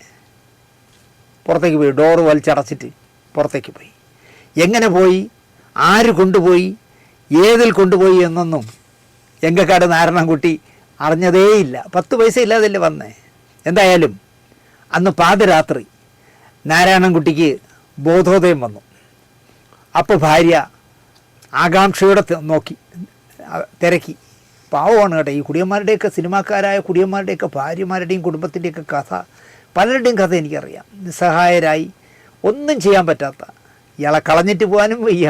പുറത്തേക്ക് പോയി. ഡോറ് വലിച്ചടച്ചിട്ട് പുറത്തേക്ക് പോയി. എങ്ങനെ പോയി, ആര് കൊണ്ടുപോയി, ഏതിൽ കൊണ്ടുപോയി എന്നൊന്നും എങ്കക്കാട് നാരായണൻകുട്ടി അറിഞ്ഞതേയില്ല. 10 പൈസ ഇല്ലാതല്ലേ വന്നേ. എന്തായാലും അന്ന് പാതിരാത്രി നാരായണൻകുട്ടിക്ക് ബോധോദയം വന്നു. അപ്പോൾ ഭാര്യ ആകാംക്ഷയോടെ നോക്കി, തിരക്കി, പാവമാണ് കേട്ടോ. ഈ കുടിയന്മാരുടെയൊക്കെ സിനിമാക്കാരായ കുടിയന്മാരുടെയൊക്കെ ഭാര്യമാരുടെയും കുടുംബത്തിൻ്റെയൊക്കെ കഥ, പലരുടെയും കഥ എനിക്കറിയാം. നിസ്സഹായരായി ഒന്നും ചെയ്യാൻ പറ്റാത്ത, ഇയാളെ കളഞ്ഞിട്ട് പോകാനും വയ്യ,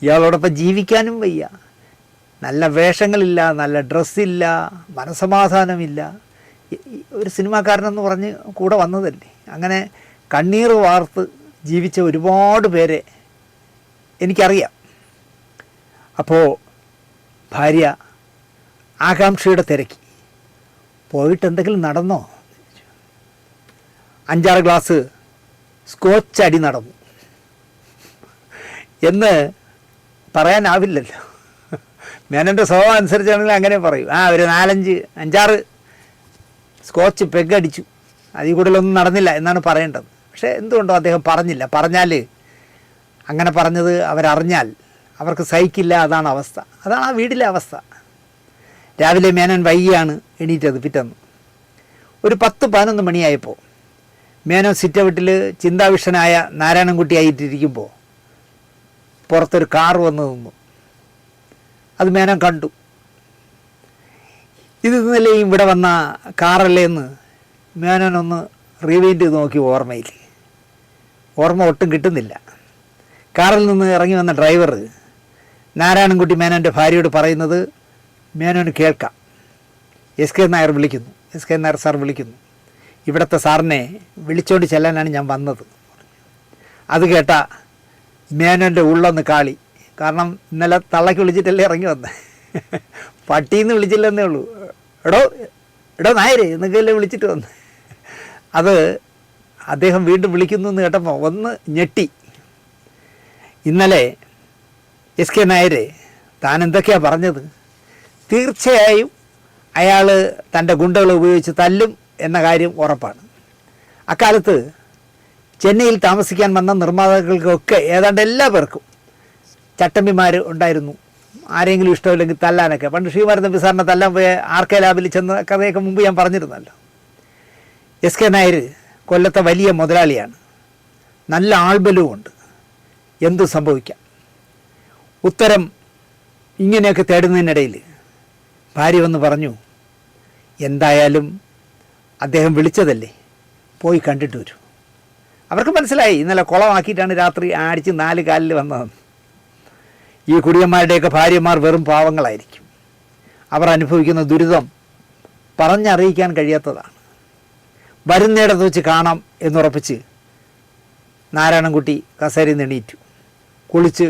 ഇയാളോടൊപ്പം ജീവിക്കാനും വയ്യ, നല്ല വേഷങ്ങളില്ല, നല്ല ഡ്രസ്സില്ല, മനസമാധാനമില്ല. ഒരു സിനിമാക്കാരനെന്ന് പറഞ്ഞ് കൂടെ വന്നതല്ലേ. അങ്ങനെ കണ്ണീർ വാർത്ത് ജീവിച്ച ഒരുപാട് പേരെ എനിക്കറിയാം. അപ്പോൾ ഭാര്യ ആകാംക്ഷയുടെ തിരക്കി, പോയിട്ട് എന്തെങ്കിലും നടന്നോ? 5-6 ഗ്ലാസ് സ്കോച്ച് അടി നടന്നു എന്ന് പറയാനാവില്ലല്ലോ. മേനൻ്റെ സ്വഭാവം അനുസരിച്ചാണെങ്കിൽ അങ്ങനെ പറയും. ഒരു 4-5-6 സ്കോച്ച് പെഗ് അടിച്ചു, അതിൽ കൂടുതലൊന്നും നടന്നില്ല എന്നാണ് പറയേണ്ടത്. പക്ഷേ എന്തുകൊണ്ടോ അദ്ദേഹം പറഞ്ഞില്ല. പറഞ്ഞാൽ, അങ്ങനെ പറഞ്ഞത് അവരറിഞ്ഞാൽ അവർക്ക് സഹിക്കില്ല. അതാണ് അവസ്ഥ, അതാണ് ആ വീട്ടിലെ അവസ്ഥ. രാവിലെ മേനോൻ വൈകിയാണ് എണീറ്റത്. പിറ്റേന്ന് ഒരു 10-11 മണിയായപ്പോൾ മേനോൻ സിറ്റൗട്ടിൽ ചിന്താവിഷനായ നാരായണൻകുട്ടിയായിട്ടിരിക്കുമ്പോൾ പുറത്തൊരു കാർ വന്ന് നിന്നു. അത് മേനോൻ കണ്ടു. ഇത് ഇന്നലെ ഇവിടെ വന്ന കാറല്ലേ എന്ന് മേനോനൊന്ന് റീവൈൻഡ് ചെയ്ത് നോക്കി. ഓർമ്മ ഒട്ടും കിട്ടുന്നില്ല. കാറിൽ നിന്ന് ഇറങ്ങി വന്ന ഡ്രൈവർ നാരായണൻകുട്ടി മേനോൻ്റെ ഭാര്യയോട് പറയുന്നത് മേനോന് കേൾക്കാം. എസ് കെ നായർ വിളിക്കുന്നു, എസ് കെ നായർ സാർ വിളിക്കുന്നു, ഇവിടുത്തെ സാറിനെ വിളിച്ചോണ്ട് ചെല്ലാനാണ് ഞാൻ വന്നത്. അത് കേട്ട മേനോൻ്റെ ഉള്ളൊന്ന് കാളി. കാരണം ഇന്നലെ തള്ളയ്ക്ക് വിളിച്ചിട്ടല്ലേ ഇറങ്ങി വന്നേ, പട്ടിന്ന് വിളിച്ചില്ലെന്നേ ഉള്ളൂ. എടോ നായരെ എന്നൊക്കെയല്ലേ വിളിച്ചിട്ട് വന്ന്. അത് അദ്ദേഹം വീണ്ടും വിളിക്കുന്നു എന്ന് കേട്ടപ്പോൾ ഒന്ന് ഞെട്ടി. ഇന്നലെ എസ് കെ നായർ താൻ എന്തൊക്കെയാണ് പറഞ്ഞത്? തീർച്ചയായും അയാൾ തൻ്റെ ഗുണ്ടകളെ ഉപയോഗിച്ച് തല്ലും എന്ന കാര്യം ഉറപ്പാണ്. അക്കാലത്ത് ചെന്നൈയിൽ താമസിക്കാൻ വന്ന നിർമ്മാതാക്കൾക്കൊക്കെ ഏതാണ്ട് എല്ലാ പേർക്കും ചട്ടമ്പിമാർ ഉണ്ടായിരുന്നു. ആരെങ്കിലും ഇഷ്ടമില്ലെങ്കിൽ തല്ലാനൊക്കെ. പണ്ട് ശ്രീകുമാരൻ തമ്പി സാറിനെ തല്ലാൻ പോയ ആർക്കെ ലാബിൽ ചെന്ന കഥയൊക്കെ മുമ്പ് ഞാൻ പറഞ്ഞിരുന്നല്ലോ. എസ് കെ നായർ കൊല്ലത്തെ വലിയ മുതലാളിയാണ്, നല്ല ആൾബലവുമുണ്ട്. എന്തു സംഭവിക്കാം. ഉത്തരം ഇങ്ങനെയൊക്കെ തേടുന്നതിനിടയിൽ ഭാര്യ വന്ന് പറഞ്ഞു, എന്തായാലും അദ്ദേഹം വിളിച്ചതല്ലേ, പോയി കണ്ടിട്ട് വരൂ. അവർക്ക് മനസ്സിലായി ഇന്നലെ കുളമാക്കിയിട്ടാണ് രാത്രി അടിച്ച് 4 കാലിൽ വന്നതെന്ന്. ഈ കുടിയന്മാരുടെയൊക്കെ ഭാര്യമാർ വെറും പാവങ്ങളായിരിക്കും. അവർ അനുഭവിക്കുന്ന ദുരിതം പറഞ്ഞറിയിക്കാൻ കഴിയാത്തതാണ്. വരുന്നിടത്ത് വെച്ച് കാണാം എന്നുറപ്പിച്ച് നാരായണൻകുട്ടി കസേരയിൽ നിന്ന് എണീറ്റു. കുളിച്ച്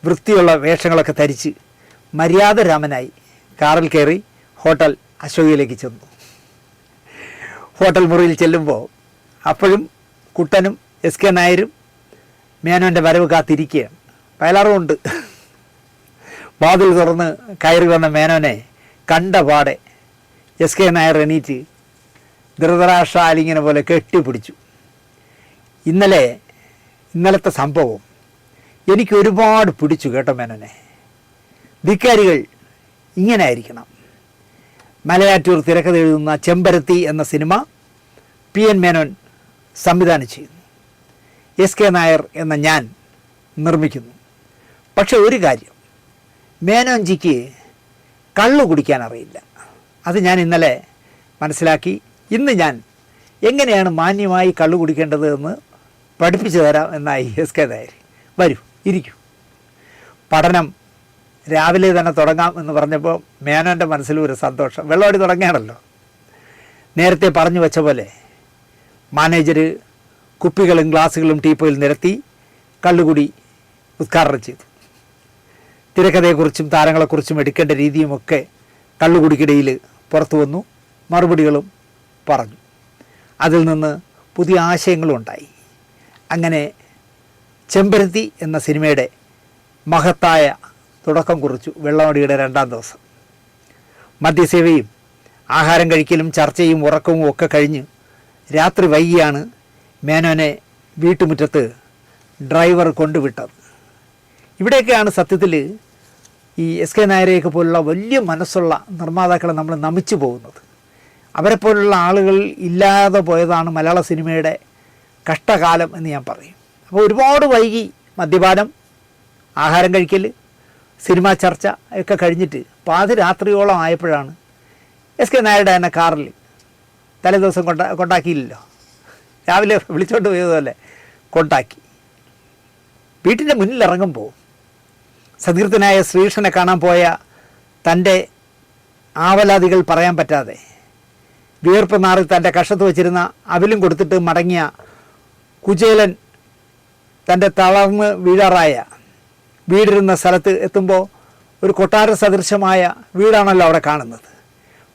വൃത്തിയുള്ള വേഷങ്ങളൊക്കെ ധരിച്ച് മര്യാദരാമനായി കാറിൽ കയറി ഹോട്ടൽ അശോകയിലേക്ക് ചെന്നു. ഹോട്ടൽ മുറിയിൽ ചെല്ലുമ്പോൾ അപ്പോഴും കുട്ടനും എസ് കെ നായരും മേനോൻ്റെ വരവ് കാത്തിരിക്കുകയാണ്. വയലാറുമുണ്ട്. വാതിൽ തുറന്ന് കയറി വന്ന മേനോനെ കണ്ട പാടെ എസ് കെ നായർ എണീറ്റ് ധൃതരാഷ്ട്രാലിങ്ങനെ പോലെ കെട്ടിപ്പിടിച്ചു. ഇന്നലത്തെ സംഭവം എനിക്ക് ഒരുപാട് പിടിച്ചു കേട്ടോ മേനോനെ. ധിക്കാരികൾ ഇങ്ങനെ ആയിരിക്കണം. മലയാറ്റൂർ തിരക്കഥ എഴുതുന്ന ചെമ്പരത്തി എന്ന സിനിമ PN മേനോൻ സംവിധാനം ചെയ്യുന്നു. എസ് കെ നായർ എന്ന ഞാൻ നിർമ്മിക്കുന്നു. പക്ഷെ ഒരു കാര്യം, മേനോൻജിക്ക് കള്ളു കുടിക്കാൻ അറിയില്ല. അത് ഞാൻ ഇന്നലെ മനസ്സിലാക്കി. ഇന്ന് ഞാൻ എങ്ങനെയാണ് മാന്യമായി കള്ളു കുടിക്കേണ്ടത് എന്ന് പഠിപ്പിച്ചു തരാം എന്നായി എസ് കെ നായർ. വരൂ, ഇരിക്കൂ. പഠനം രാവിലെ തന്നെ തുടങ്ങാം എന്ന് പറഞ്ഞപ്പോൾ മേനോൻ്റെ മനസ്സിലും ഒരു സന്തോഷം. വെള്ളമടി തുടങ്ങിയാണല്ലോ. നേരത്തെ പറഞ്ഞു വെച്ച പോലെ മാനേജർ കുപ്പികളും ഗ്ലാസുകളും ടീപ്പോയിൽ നിരത്തി കള്ളുകുടി ഉദ്ഘാടനം ചെയ്തു. തിരക്കഥയെക്കുറിച്ചും താരങ്ങളെക്കുറിച്ചും എടുക്കേണ്ട രീതിയുമൊക്കെ കള്ളുകുടിക്കിടയിൽ പുറത്തു വന്നു. മറുപടികളും പറഞ്ഞു. അതിൽ നിന്ന് പുതിയ ആശയങ്ങളും ഉണ്ടായി. അങ്ങനെ ചെമ്പരത്തി എന്ന സിനിമയുടെ മഹത്തായ തുടക്കം കുറിച്ചു. വെള്ളമടിയുടെ 2ാം ദിവസം മദ്യസേവയും ആഹാരം കഴിക്കലും ചർച്ചയും ഉറക്കവും ഒക്കെ കഴിഞ്ഞ് രാത്രി വൈകിയാണ് മേനോനെ വീട്ടുമുറ്റത്ത് ഡ്രൈവർ കൊണ്ടുവിട്ടത്. ഇവിടെയൊക്കെയാണ് സത്യത്തിൽ ഈ എസ് കെ നായരെയൊക്കെ പോലുള്ള വലിയ മനസ്സുള്ള നിർമ്മാതാക്കളെ നമ്മൾ നമിച്ചു പോകുന്നത്. അവരെപ്പോലുള്ള ആളുകൾ ഇല്ലാതെ പോയതാണ് മലയാള സിനിമയുടെ കഷ്ടകാലം എന്ന് ഞാൻ പറയും. അപ്പോൾ ഒരുപാട് വൈകി മദ്യപാനം, ആഹാരം കഴിക്കൽ, സിനിമാ ചർച്ച ഒക്കെ കഴിഞ്ഞിട്ട് പാതിരാത്രിയോളം ആയപ്പോഴാണ് എസ് കെ നായരുടെ തന്നെ കാറിൽ തലേ ദിവസം കൊണ്ടാക്കിയില്ലല്ലോ, രാവിലെ വിളിച്ചോണ്ട് പോയതുപോലെ കൊണ്ടാക്കി. വീട്ടിൻ്റെ മുന്നിൽ ഇറങ്ങുമ്പോൾ സതീർത്ഥനായ ശ്രീകൃഷ്ണനെ കാണാൻ പോയ തൻ്റെ ആവലാതികൾ പറയാൻ പറ്റാതെ വിയർപ്പ് നാറിൽ തൻ്റെ കഷത്ത് വച്ചിരുന്ന അവിലും കൊടുത്തിട്ട് മടങ്ങിയ കുചേലൻ തൻ്റെ തളർന്ന് വീഴാറായ വീടിരുന്ന സ്ഥലത്ത് എത്തുമ്പോൾ ഒരു കൊട്ടാര സദൃശമായ വീടാണല്ലോ അവിടെ കാണുന്നത്.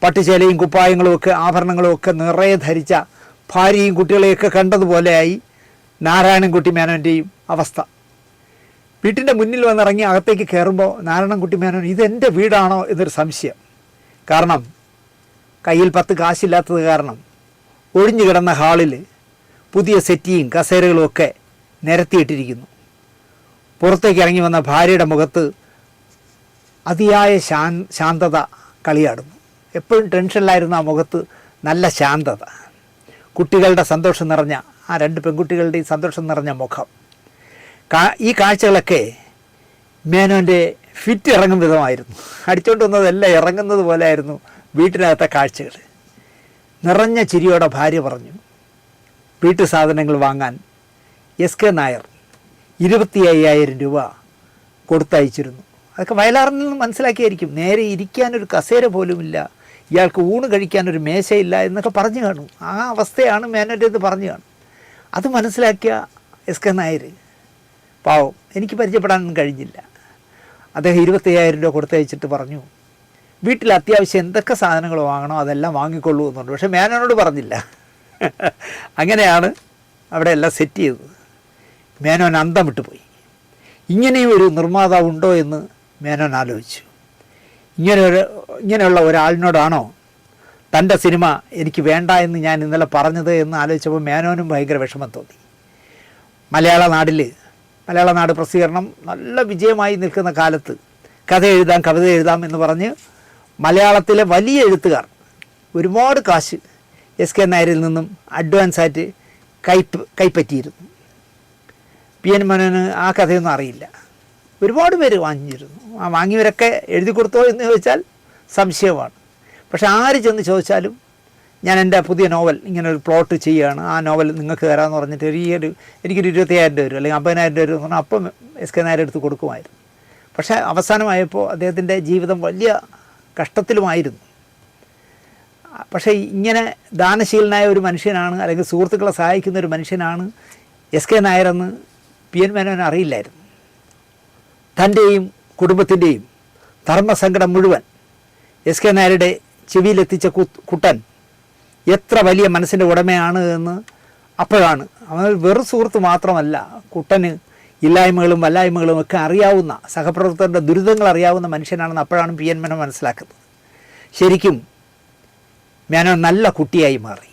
പട്ടുചേലയും കുപ്പായങ്ങളും ഒക്കെ ആഭരണങ്ങളും ഒക്കെ നിറയെ ധരിച്ച ഭാര്യയും കുട്ടികളെയൊക്കെ കണ്ടതുപോലെയായി നാരായണൻകുട്ടി മേനോൻ്റെയും അവസ്ഥ. വീട്ടിൻ്റെ മുന്നിൽ വന്നിറങ്ങി അകത്തേക്ക് കയറുമ്പോൾ നാരായണൻകുട്ടി മേനോൻ ഇതെൻ്റെ വീടാണോ എന്നൊരു സംശയം. കാരണം കയ്യിൽ 10 കാശില്ലാത്തത് കാരണം ഒഴിഞ്ഞു കിടന്ന ഹാളിൽ പുതിയ സെറ്റിയും കസേരകളും ഒക്കെ നിരത്തിയിട്ടിരിക്കുന്നു. പുറത്തേക്ക് ഇറങ്ങി വന്ന ഭാര്യയുടെ മുഖത്ത് അതിയായ ശാന്തത കളിയാടുന്നു. എപ്പോഴും ടെൻഷനിലായിരുന്ന ആ മുഖത്ത് നല്ല ശാന്തത. കുട്ടികളുടെ സന്തോഷം നിറഞ്ഞ ആ 2 പെൺകുട്ടികളുടെയും സന്തോഷം നിറഞ്ഞ മുഖം. ഈ കാഴ്ചകളൊക്കെ മേനോൻ്റെ ഫിറ്റ് ഇറങ്ങും വിധമായിരുന്നു. അടിച്ചുകൊണ്ട് വന്നതെല്ലാം ഇറങ്ങുന്നത് പോലെ ആയിരുന്നു വീട്ടിനകത്തെ കാഴ്ചകൾ. നിറഞ്ഞ ചിരിയോടെ ഭാര്യ പറഞ്ഞു, വീട്ടു സാധനങ്ങൾ വാങ്ങാൻ എസ് കെ നായർ 25,000 രൂപ കൊടുത്തയച്ചിരുന്നു. അതൊക്കെ വയലാറിൽ നിന്ന് മനസ്സിലാക്കിയായിരിക്കും. നേരെ ഇരിക്കാനൊരു കസേര പോലുമില്ല, ഇയാൾക്ക് ഊണ് കഴിക്കാനൊരു മേശയില്ല എന്നൊക്കെ പറഞ്ഞു കാണും. ആ അവസ്ഥയാണ് മേനോൻ്റെത് പറഞ്ഞു കാണും. അത് മനസ്സിലാക്കിയ എസ് കെ നായർ പാവം, എനിക്ക് പരിചയപ്പെടാനൊന്നും കഴിഞ്ഞില്ല. അദ്ദേഹം 25,000 രൂപ കൊടുത്തയച്ചിട്ട് പറഞ്ഞു, വീട്ടിൽ അത്യാവശ്യം എന്തൊക്കെ സാധനങ്ങൾ വാങ്ങണോ അതെല്ലാം വാങ്ങിക്കൊള്ളൂ എന്നുണ്ട്. പക്ഷേ മേനോനോട് പറഞ്ഞില്ല. അങ്ങനെയാണ് അവിടെ എല്ലാം സെറ്റ് ചെയ്തത്. മേനോൻ അന്തം വിട്ടുപോയി. ഇങ്ങനെയും ഒരു നിർമ്മാതാവ് ഉണ്ടോ എന്ന് മേനോൻ ആലോചിച്ചു. ഇങ്ങനെയുള്ള ഒരാളിനോടാണോ തൻ്റെ സിനിമ എനിക്ക് വേണ്ട എന്ന് ഞാൻ ഇന്നലെ പറഞ്ഞത് എന്ന് ആലോചിച്ചപ്പോൾ മേനോനും ഭയങ്കര വിഷമം തോന്നി. മലയാള നാട് പ്രസിദ്ധീകരണം നല്ല വിജയമായി നിൽക്കുന്ന കാലത്ത് കഥ എഴുതാം കവിത എഴുതാം എന്ന് പറഞ്ഞ് മലയാളത്തിലെ വലിയ എഴുത്തുകാർ ഒരുപാട് കാശ് എസ് കെ നായരിൽ നിന്നും അഡ്വാൻസായിട്ട് കൈപ്പറ്റിയിരുന്നു. പി എൻ മേനോന് ആ കഥയൊന്നും അറിയില്ല. ഒരുപാട് പേര് വാങ്ങിയിരുന്നു. ആ വാങ്ങിയവരൊക്കെ എഴുതി കൊടുത്തോ എന്ന് ചോദിച്ചാൽ സംശയമാണ്. പക്ഷെ ആര് ചെന്ന് ചോദിച്ചാലും ഞാൻ എൻ്റെ പുതിയ നോവൽ ഇങ്ങനെ ഒരു പ്ലോട്ട് ചെയ്യുകയാണ്, ആ നോവൽ നിങ്ങൾക്ക് തരാമെന്ന് പറഞ്ഞിട്ട് എനിക്കൊരു 25,000 രൂപ അല്ലെങ്കിൽ 50,000 രൂപ എന്ന് പറഞ്ഞാൽ അപ്പം എസ് കെ നായർ എടുത്ത് കൊടുക്കുമായിരുന്നു. പക്ഷേ അവസാനമായപ്പോൾ അദ്ദേഹത്തിൻ്റെ ജീവിതം വലിയ കഷ്ടത്തിലുമായിരുന്നു. പക്ഷേ ഇങ്ങനെ ദാനശീലനായ ഒരു മനുഷ്യനാണ്, അല്ലെങ്കിൽ സുഹൃത്തുക്കളെ സഹായിക്കുന്ന ഒരു മനുഷ്യനാണ് എസ് കെ നായരെന്ന് പി എൻ മേനോൻ അറിയില്ലായിരുന്നു. തൻ്റെയും കുടുംബത്തിൻ്റെയും ധർമ്മസങ്കടം മുഴുവൻ എസ് കെ നായരുടെ ചെവിയിലെത്തിച്ച കുട്ടൻ എത്ര വലിയ മനസ്സിൻ്റെ ഉടമയാണ് എന്ന് അപ്പോഴാണ്. അവൻ വെറും സുഹൃത്ത് മാത്രമല്ല, കുട്ടന് ഇല്ലായ്മകളും വല്ലായ്മകളും ഒക്കെ അറിയാവുന്ന, സഹപ്രവർത്തകരുടെ ദുരിതങ്ങൾ അറിയാവുന്ന മനുഷ്യനാണെന്ന് അപ്പോഴാണ് പി എൻ മേനോൻ മനസ്സിലാക്കുന്നത്. ശരിക്കും മേനോൻ നല്ല കുട്ടിയായി മാറി.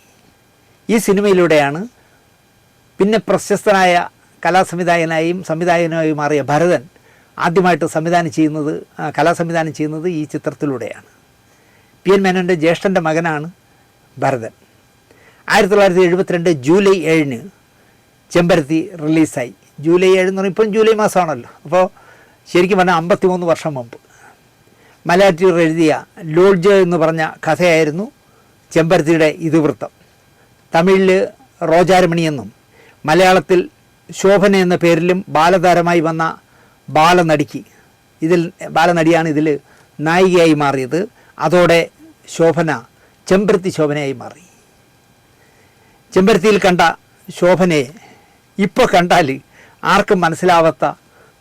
ഈ സിനിമയിലൂടെയാണ് പിന്നെ പ്രശസ്തനായ സംവിധായകനായി മാറിയ ഭരതൻ ആദ്യമായിട്ട് കലാസംവിധാനം ചെയ്യുന്നത് ഈ ചിത്രത്തിലൂടെയാണ്. പി എൻ മേനോൻ്റെ ജ്യേഷ്ഠൻ്റെ മകനാണ് ഭരതൻ. 1972 ജൂലൈ 7 ചെമ്പരത്തി റിലീസായി. ജൂലൈ 7 എന്ന് പറഞ്ഞാൽ ഇപ്പം ജൂലൈ മാസമാണല്ലോ. അപ്പോൾ ശരിക്കും പറഞ്ഞാൽ 53 വർഷം മുമ്പ് മലയാറ്റൂർ എഴുതിയ ലോഡ്ജ് എന്ന് പറഞ്ഞ കഥയായിരുന്നു ചെമ്പരത്തിയുടെ ഇതിവൃത്തം. തമിഴിൽ റോജാരമണി എന്നും മലയാളത്തിൽ ശോഭന എന്ന പേരിലും ബാലതാരമായി വന്ന ബാലനടിയാണ് ഇതിൽ നായികയായി മാറിയത്. അതോടെ ശോഭന ചെമ്പരത്തി ശോഭനയായി മാറി. ചെമ്പരത്തിയിൽ കണ്ട ശോഭനയെ ഇപ്പോൾ കണ്ടാൽ ആർക്കും മനസ്സിലാവാത്ത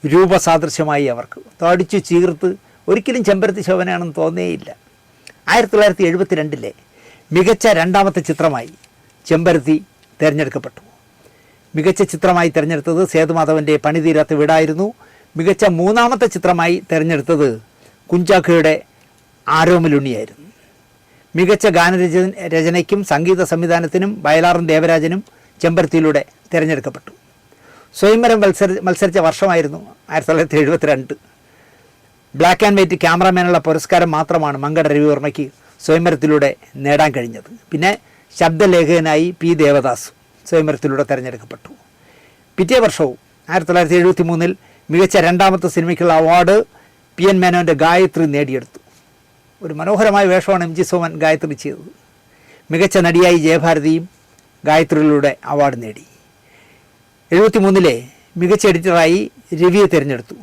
രൂപസാദൃശ്യമായി അവർക്ക് തടിച്ചു ചീർത്ത് ഒരിക്കലും ചെമ്പരത്തി ശോഭനയാണെന്ന് തോന്നേയില്ല. 1972 മികച്ച 2ാമത്തെ ചിത്രമായി ചെമ്പരത്തി തിരഞ്ഞെടുക്കപ്പെട്ടു. മികച്ച ചിത്രമായി തിരഞ്ഞെടുത്തത് സേതുമാധവൻ്റെ പണിതീരാത്ത വീടായിരുന്നു. മികച്ച 3ാമത്തെ ചിത്രമായി തിരഞ്ഞെടുത്തത് കുഞ്ചാക്കോയുടെ ആരോമലുണ്ണിയായിരുന്നു. മികച്ച ഗാനരചനയ്ക്കും സംഗീത സംവിധാനത്തിനും വയലാറും ദേവരാജനും ചെമ്പരത്തിയിലൂടെ തിരഞ്ഞെടുക്കപ്പെട്ടു. സ്വയംവരം മത്സരിച്ച വർഷമായിരുന്നു 1972. ബ്ലാക്ക് ആൻഡ് വൈറ്റ് ക്യാമറാമാനുള്ള പുരസ്കാരം മാത്രമാണ് മങ്കട രവിവർമ്മയ്ക്ക് സ്വയംവരത്തിലൂടെ നേടാൻ കഴിഞ്ഞത്. പിന്നെ ശബ്ദലേഖകനായി പി ദേവദാസ് സ്വയംവരത്തിലൂടെ തിരഞ്ഞെടുക്കപ്പെട്ടു. പിറ്റേ വർഷവും 1973 മികച്ച 2ാമത്തെ സിനിമയ്ക്കുള്ള അവാർഡ് പി എൻ മേനോൻ്റെ ഗായത്രി നേടിയെടുത്തു. ഒരു മനോഹരമായ വേഷമാണ് എം ജി സോമൻ ഗായത്രി ചെയ്തത്. മികച്ച നടിയായി ജയഭാരതിയും ഗായത്രിയിലൂടെ അവാർഡ് നേടി. 73 മികച്ച എഡിറ്ററായി രവിയെ തിരഞ്ഞെടുത്തു.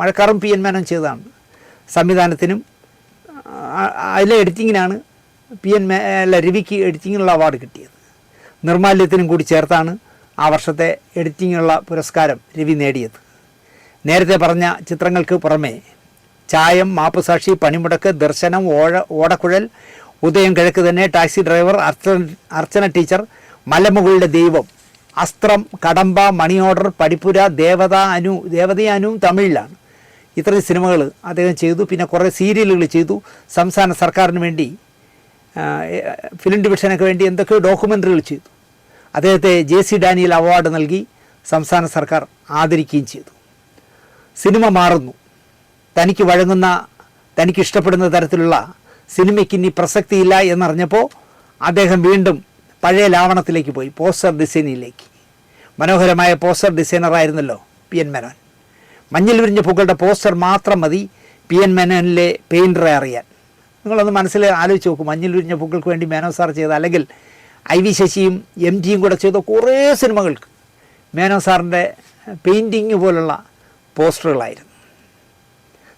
മഴക്കാറും പി എൻ മേനോൻ ചെയ്തതാണ്. സംവിധാനത്തിനും അതിലെ എഡിറ്റിങ്ങിനാണ് രവിക്ക് എഡിറ്റിങ്ങിനുള്ള അവാർഡ് കിട്ടിയത്. നിർമാല്യത്തിനും കൂടി ചേർത്താണ് ആ വർഷത്തെ എഡിറ്റിങ്ങിനുള്ള പുരസ്കാരം രവി നേടിയത്. നേരത്തെ പറഞ്ഞ ചിത്രങ്ങൾക്ക് പുറമെ ചായം, മാപ്പുസാക്ഷി, പണിമുടക്ക്, ദർശനം, ഓടക്കുഴൽ, ഉദയം കിഴക്ക് തന്നെ, ടാക്സി ഡ്രൈവർ, അർച്ചന ടീച്ചർ, മലമുകളുടെ ദൈവം, അസ്ത്രം, കടമ്പ, മണി ഓർഡർ, പടിപ്പുര, ദേവതയാനും തമിഴിലാണ്. ഇത്രയും സിനിമകൾ അദ്ദേഹം ചെയ്തു. പിന്നെ കുറേ സീരിയലുകൾ ചെയ്തു. സംസ്ഥാന സർക്കാരിന് വേണ്ടി, ഫിലിം ഡിവിഷനൊക്കെ വേണ്ടി എന്തൊക്കെയോ ഡോക്യുമെൻ്ററികൾ ചെയ്തു. അദ്ദേഹത്തെ JC ഡാനിയൽ അവാർഡ് നൽകി സംസ്ഥാന സർക്കാർ ആദരിക്കുകയും ചെയ്തു. സിനിമ മാറുന്നു. തനിക്ക് ഇഷ്ടപ്പെടുന്ന തരത്തിലുള്ള സിനിമയ്ക്ക് ഇനി പ്രസക്തിയില്ല എന്നറിഞ്ഞപ്പോൾ അദ്ദേഹം വീണ്ടും പഴയ ലാവണത്തിലേക്ക് പോയി, പോസ്റ്റർ ഡിസൈനിലേക്ക്. മനോഹരമായ പോസ്റ്റർ ഡിസൈനറായിരുന്നല്ലോ പി എൻ മേനോൻ. മഞ്ഞിൽ വിരിഞ്ഞ പൂക്കളുടെ പോസ്റ്റർ മാത്രം മതി പി എൻ മേനോനിലെ പെയിൻറ്ററെ അറിയാൻ. നിങ്ങളൊന്ന് മനസ്സിൽ ആലോചിച്ച് നോക്കും. മഞ്ഞിൽ വിരിഞ്ഞ പൂക്കൾക്ക് വേണ്ടി മേനോൻ സാർ ചെയ്ത, അല്ലെങ്കിൽ IV ശശിയും MG കൂടെ ചെയ്ത കുറേ സിനിമകൾക്ക് മേനോൻ സാറിൻ്റെ പെയിൻറ്റിങ് പോലുള്ള പോസ്റ്ററുകളായിരുന്നു.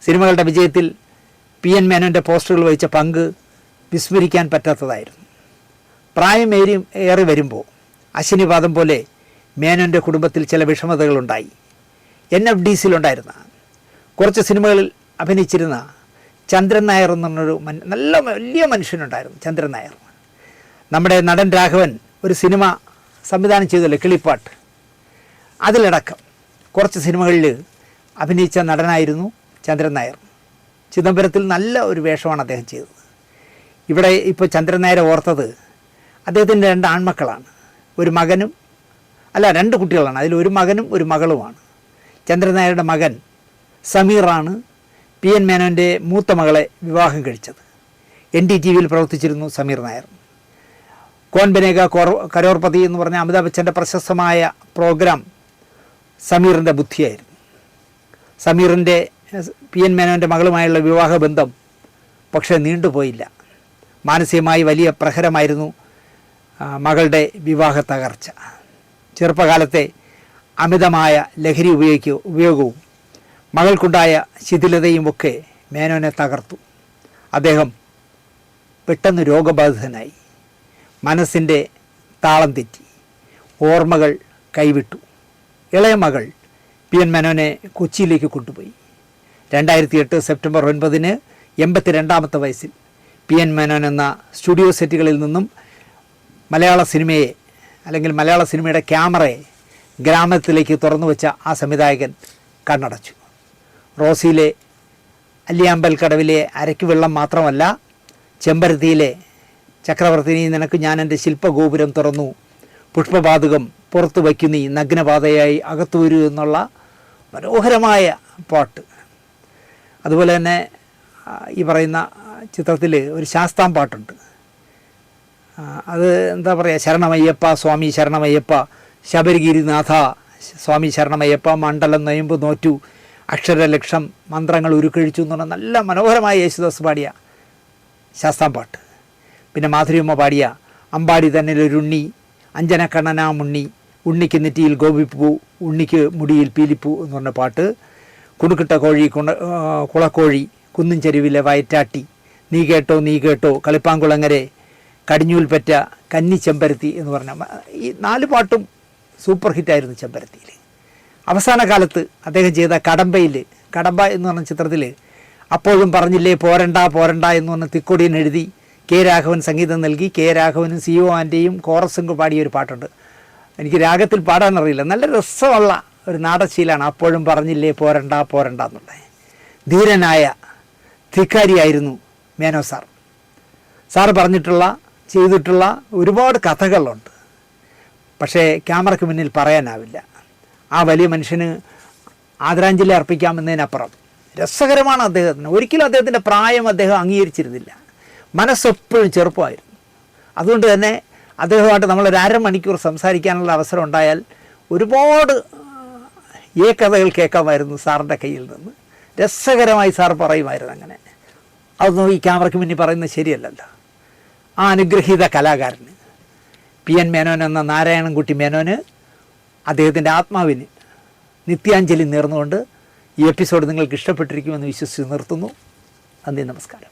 സിനിമകളുടെ വിജയത്തിൽ പി എൻ മേനോൻ്റെ പോസ്റ്ററുകൾ വഹിച്ച പങ്ക് വിസ്മരിക്കാൻ പറ്റാത്തതായിരുന്നു. പ്രായം ഏറി വരുമ്പോൾ അശ്വിനിപാദം പോലെ മേനോൻ്റെ കുടുംബത്തിൽ ചില വിഷമതകളുണ്ടായി. NFDCയിലുണ്ടായിരുന്ന കുറച്ച് സിനിമകളിൽ അഭിനയിച്ചിരുന്ന ചന്ദ്രൻ നായർ എന്ന് പറഞ്ഞൊരു നല്ല വലിയ മനുഷ്യനുണ്ടായിരുന്നു. ചന്ദ്രൻ നായർ, നമ്മുടെ നടൻ രാഘവൻ ഒരു സിനിമ സംവിധാനം ചെയ്തല്ലോ, കിളിപ്പാട്ട്. അതിലടക്കം കുറച്ച് സിനിമകളിൽ അഭിനയിച്ച നടനായിരുന്നു ചന്ദ്രൻ നായർ. ചിദംബരത്തിൽ നല്ല ഒരു വേഷമാണ് അദ്ദേഹം ചെയ്തത്. ഇവിടെ ഇപ്പോൾ ചന്ദ്രൻ നായരെ ഓർത്തത് അദ്ദേഹത്തിൻ്റെ 2 ആൺമക്കളാണ്. രണ്ട് കുട്ടികളാണ്. അതിലൊരു മകനും ഒരു മകളുമാണ്. ചന്ദ്രൻ നായരുടെ മകൻ സമീറാണ് പി എൻ മേനോൻ്റെ മൂത്ത മകളെ വിവാഹം കഴിച്ചത്. NDTVയിൽ പ്രവർത്തിച്ചിരുന്നു സമീർ നായർ. കോൻ ബനേഗ കരോർപതി എന്ന് പറഞ്ഞ അമിതാഭ് ബച്ചൻ്റെ പ്രശസ്തമായ പ്രോഗ്രാം സമീറിൻ്റെ ബുദ്ധിയായിരുന്നു. സമീറിൻ്റെ പി എൻ മേനോൻ്റെ മകളുമായുള്ള വിവാഹബന്ധം പക്ഷേ നീണ്ടുപോയില്ല. മാനസികമായി വലിയ പ്രഹരമായിരുന്നു മകളുടെ വിവാഹ തകർച്ച. ചെറുപ്പകാലത്തെ അമിതമായ ലഹരി ഉപയോഗവും മകൾക്കുണ്ടായ ശിഥിലതയും ഒക്കെ മേനോനെ തകർത്തു. അദ്ദേഹം പെട്ടെന്ന് രോഗബാധിതനായി. മനസ്സിൻ്റെ താളം തെറ്റി. ഓർമ്മകൾ കൈവിട്ടു. ഇളയ മകൾ പി എൻ മേനോനെ കൊച്ചിയിലേക്ക് കൊണ്ടുപോയി. 2008 സെപ്റ്റംബർ 9 82ാമത്തെ വയസ്സിൽ പി എൻ മേനോൻ എന്ന സ്റ്റുഡിയോ സെറ്റുകളിൽ നിന്നും മലയാള സിനിമയുടെ ക്യാമറയെ ഗ്രാമത്തിലേക്ക് തുറന്നു വെച്ച ആ സംവിധായകൻ കണ്ണടച്ചു. റോസിയിലെ അല്ലിയാമ്പൽ കടവിലെ അരയ്ക്ക് വെള്ളം മാത്രമല്ല, ചെമ്പരത്തിയിലെ ചക്രവർത്തിനി നിനക്ക് ഞാൻ എൻ്റെ ശില്പഗോപുരം തുറന്നു, പുഷ്പപാതുകം പുറത്തു വയ്ക്കുന്നീ, നഗ്നപാതയായി അകത്തു വരൂ എന്നുള്ള മനോഹരമായ പാട്ട്. അതുപോലെ തന്നെ ഈ പറയുന്ന ചിത്രത്തിൽ ഒരു ശാസ്താം പാട്ടുണ്ട്. അത് എന്താ പറയുക, ശരണമയ്യപ്പ സ്വാമി ശരണമയ്യപ്പ, ശബരിഗിരിനാഥ സ്വാമി ശരണമയ്യപ്പ, മണ്ഡലം നൊയമ്പ് നോറ്റു, അക്ഷരലക്ഷം മന്ത്രങ്ങൾ ഉരുക്കഴിച്ചു എന്ന് പറഞ്ഞാൽ നല്ല മനോഹരമായ യേശുദാസ് പാടിയ ശാസ്താം പാട്ട്. പിന്നെ മാധുര്യമ്മ പാടിയ അമ്പാടി തന്നിലൊരുണ്ണി, അഞ്ജനക്കണ്ണനാ മുണ്ണി, ഉണ്ണിക്ക് നെറ്റിയിൽ ഗോപിപ്പൂ, ഉണ്ണിക്ക് മുടിയിൽ പീലിപ്പൂ എന്ന് പറഞ്ഞ പാട്ട്. കുണുക്കിട്ട കോഴി കുളക്കോഴി, കുന്നിൻ ചെരുവിലെ വയറ്റാട്ടി, നീ കേട്ടോ, കളിപ്പാങ്കുളങ്ങരെ, കടിഞ്ഞൂൽ പറ്റ, കന്നി ചെമ്പരത്തി എന്ന് പറഞ്ഞ ഈ 4 പാട്ടും സൂപ്പർ ഹിറ്റായിരുന്നു ചെമ്പരത്തിയിൽ. അവസാന കാലത്ത് അദ്ദേഹം ചെയ്ത കടമ്പ എന്ന് പറഞ്ഞ ചിത്രത്തിൽ അപ്പോഴും പറഞ്ഞില്ലേ പോരണ്ട എന്ന് പറഞ്ഞ തിക്കൊടിയൻ എഴുതി കെ രാഘവൻ സംഗീതം നൽകി. കെ രാഘവനും CO ആൻ്റെയും കോറസും പാടിയൊരു പാട്ടുണ്ട്. എനിക്ക് രാഗത്തിൽ പാടാനറിയില്ല. നല്ല രസമുള്ള ഒരു നാടശീലാണ് അപ്പോഴും പറഞ്ഞില്ലേ പോരണ്ട എന്നുള്ളത്. ധീരനായ ധിക്കാരിയായിരുന്നു മേനോ സാറ് ചെയ്തിട്ടുള്ള ഒരുപാട് കഥകളുണ്ട്. പക്ഷേ ക്യാമറയ്ക്ക് മുന്നിൽ പറയാനാവില്ല. ആ വലിയ മനുഷ്യന് ആദരാഞ്ജലി അർപ്പിക്കാമെന്നതിനപ്പുറം രസകരമാണ് അദ്ദേഹത്തിന്. ഒരിക്കലും അദ്ദേഹത്തിൻ്റെ പ്രായം അദ്ദേഹം അംഗീകരിച്ചിരുന്നില്ല. മനസ്സെപ്പോഴും ചെറുപ്പമായിരുന്നു. അതുകൊണ്ട് തന്നെ അദ്ദേഹമായിട്ട് നമ്മളൊരു അരമണിക്കൂർ സംസാരിക്കാനുള്ള അവസരം ഉണ്ടായാൽ ഒരുപാട് കഥകൾ കേൾക്കാമായിരുന്നു സാറിൻ്റെ കയ്യിൽ നിന്ന്. രസകരമായി സാർ പറയുമായിരുന്നു. അങ്ങനെ അതൊന്നും ഈ ക്യാമറയ്ക്ക് മുന്നിൽ പറയുന്നത് ശരിയല്ലല്ലോ. ആ അനുഗ്രഹീത കലാകാരന് PN മേനോൻ എന്ന നാരായണൻകുട്ടി മേനോന് അദ്ദേഹത്തിൻ്റെ ആത്മാവിന് നിത്യാഞ്ജലി നേർന്നുകൊണ്ട് ഈ എപ്പിസോഡ് നിങ്ങൾക്ക് ഇഷ്ടപ്പെട്ടിരിക്കുമെന്ന് വിശ്വസിച്ച് നിർത്തുന്നു. നന്ദി, നമസ്കാരം.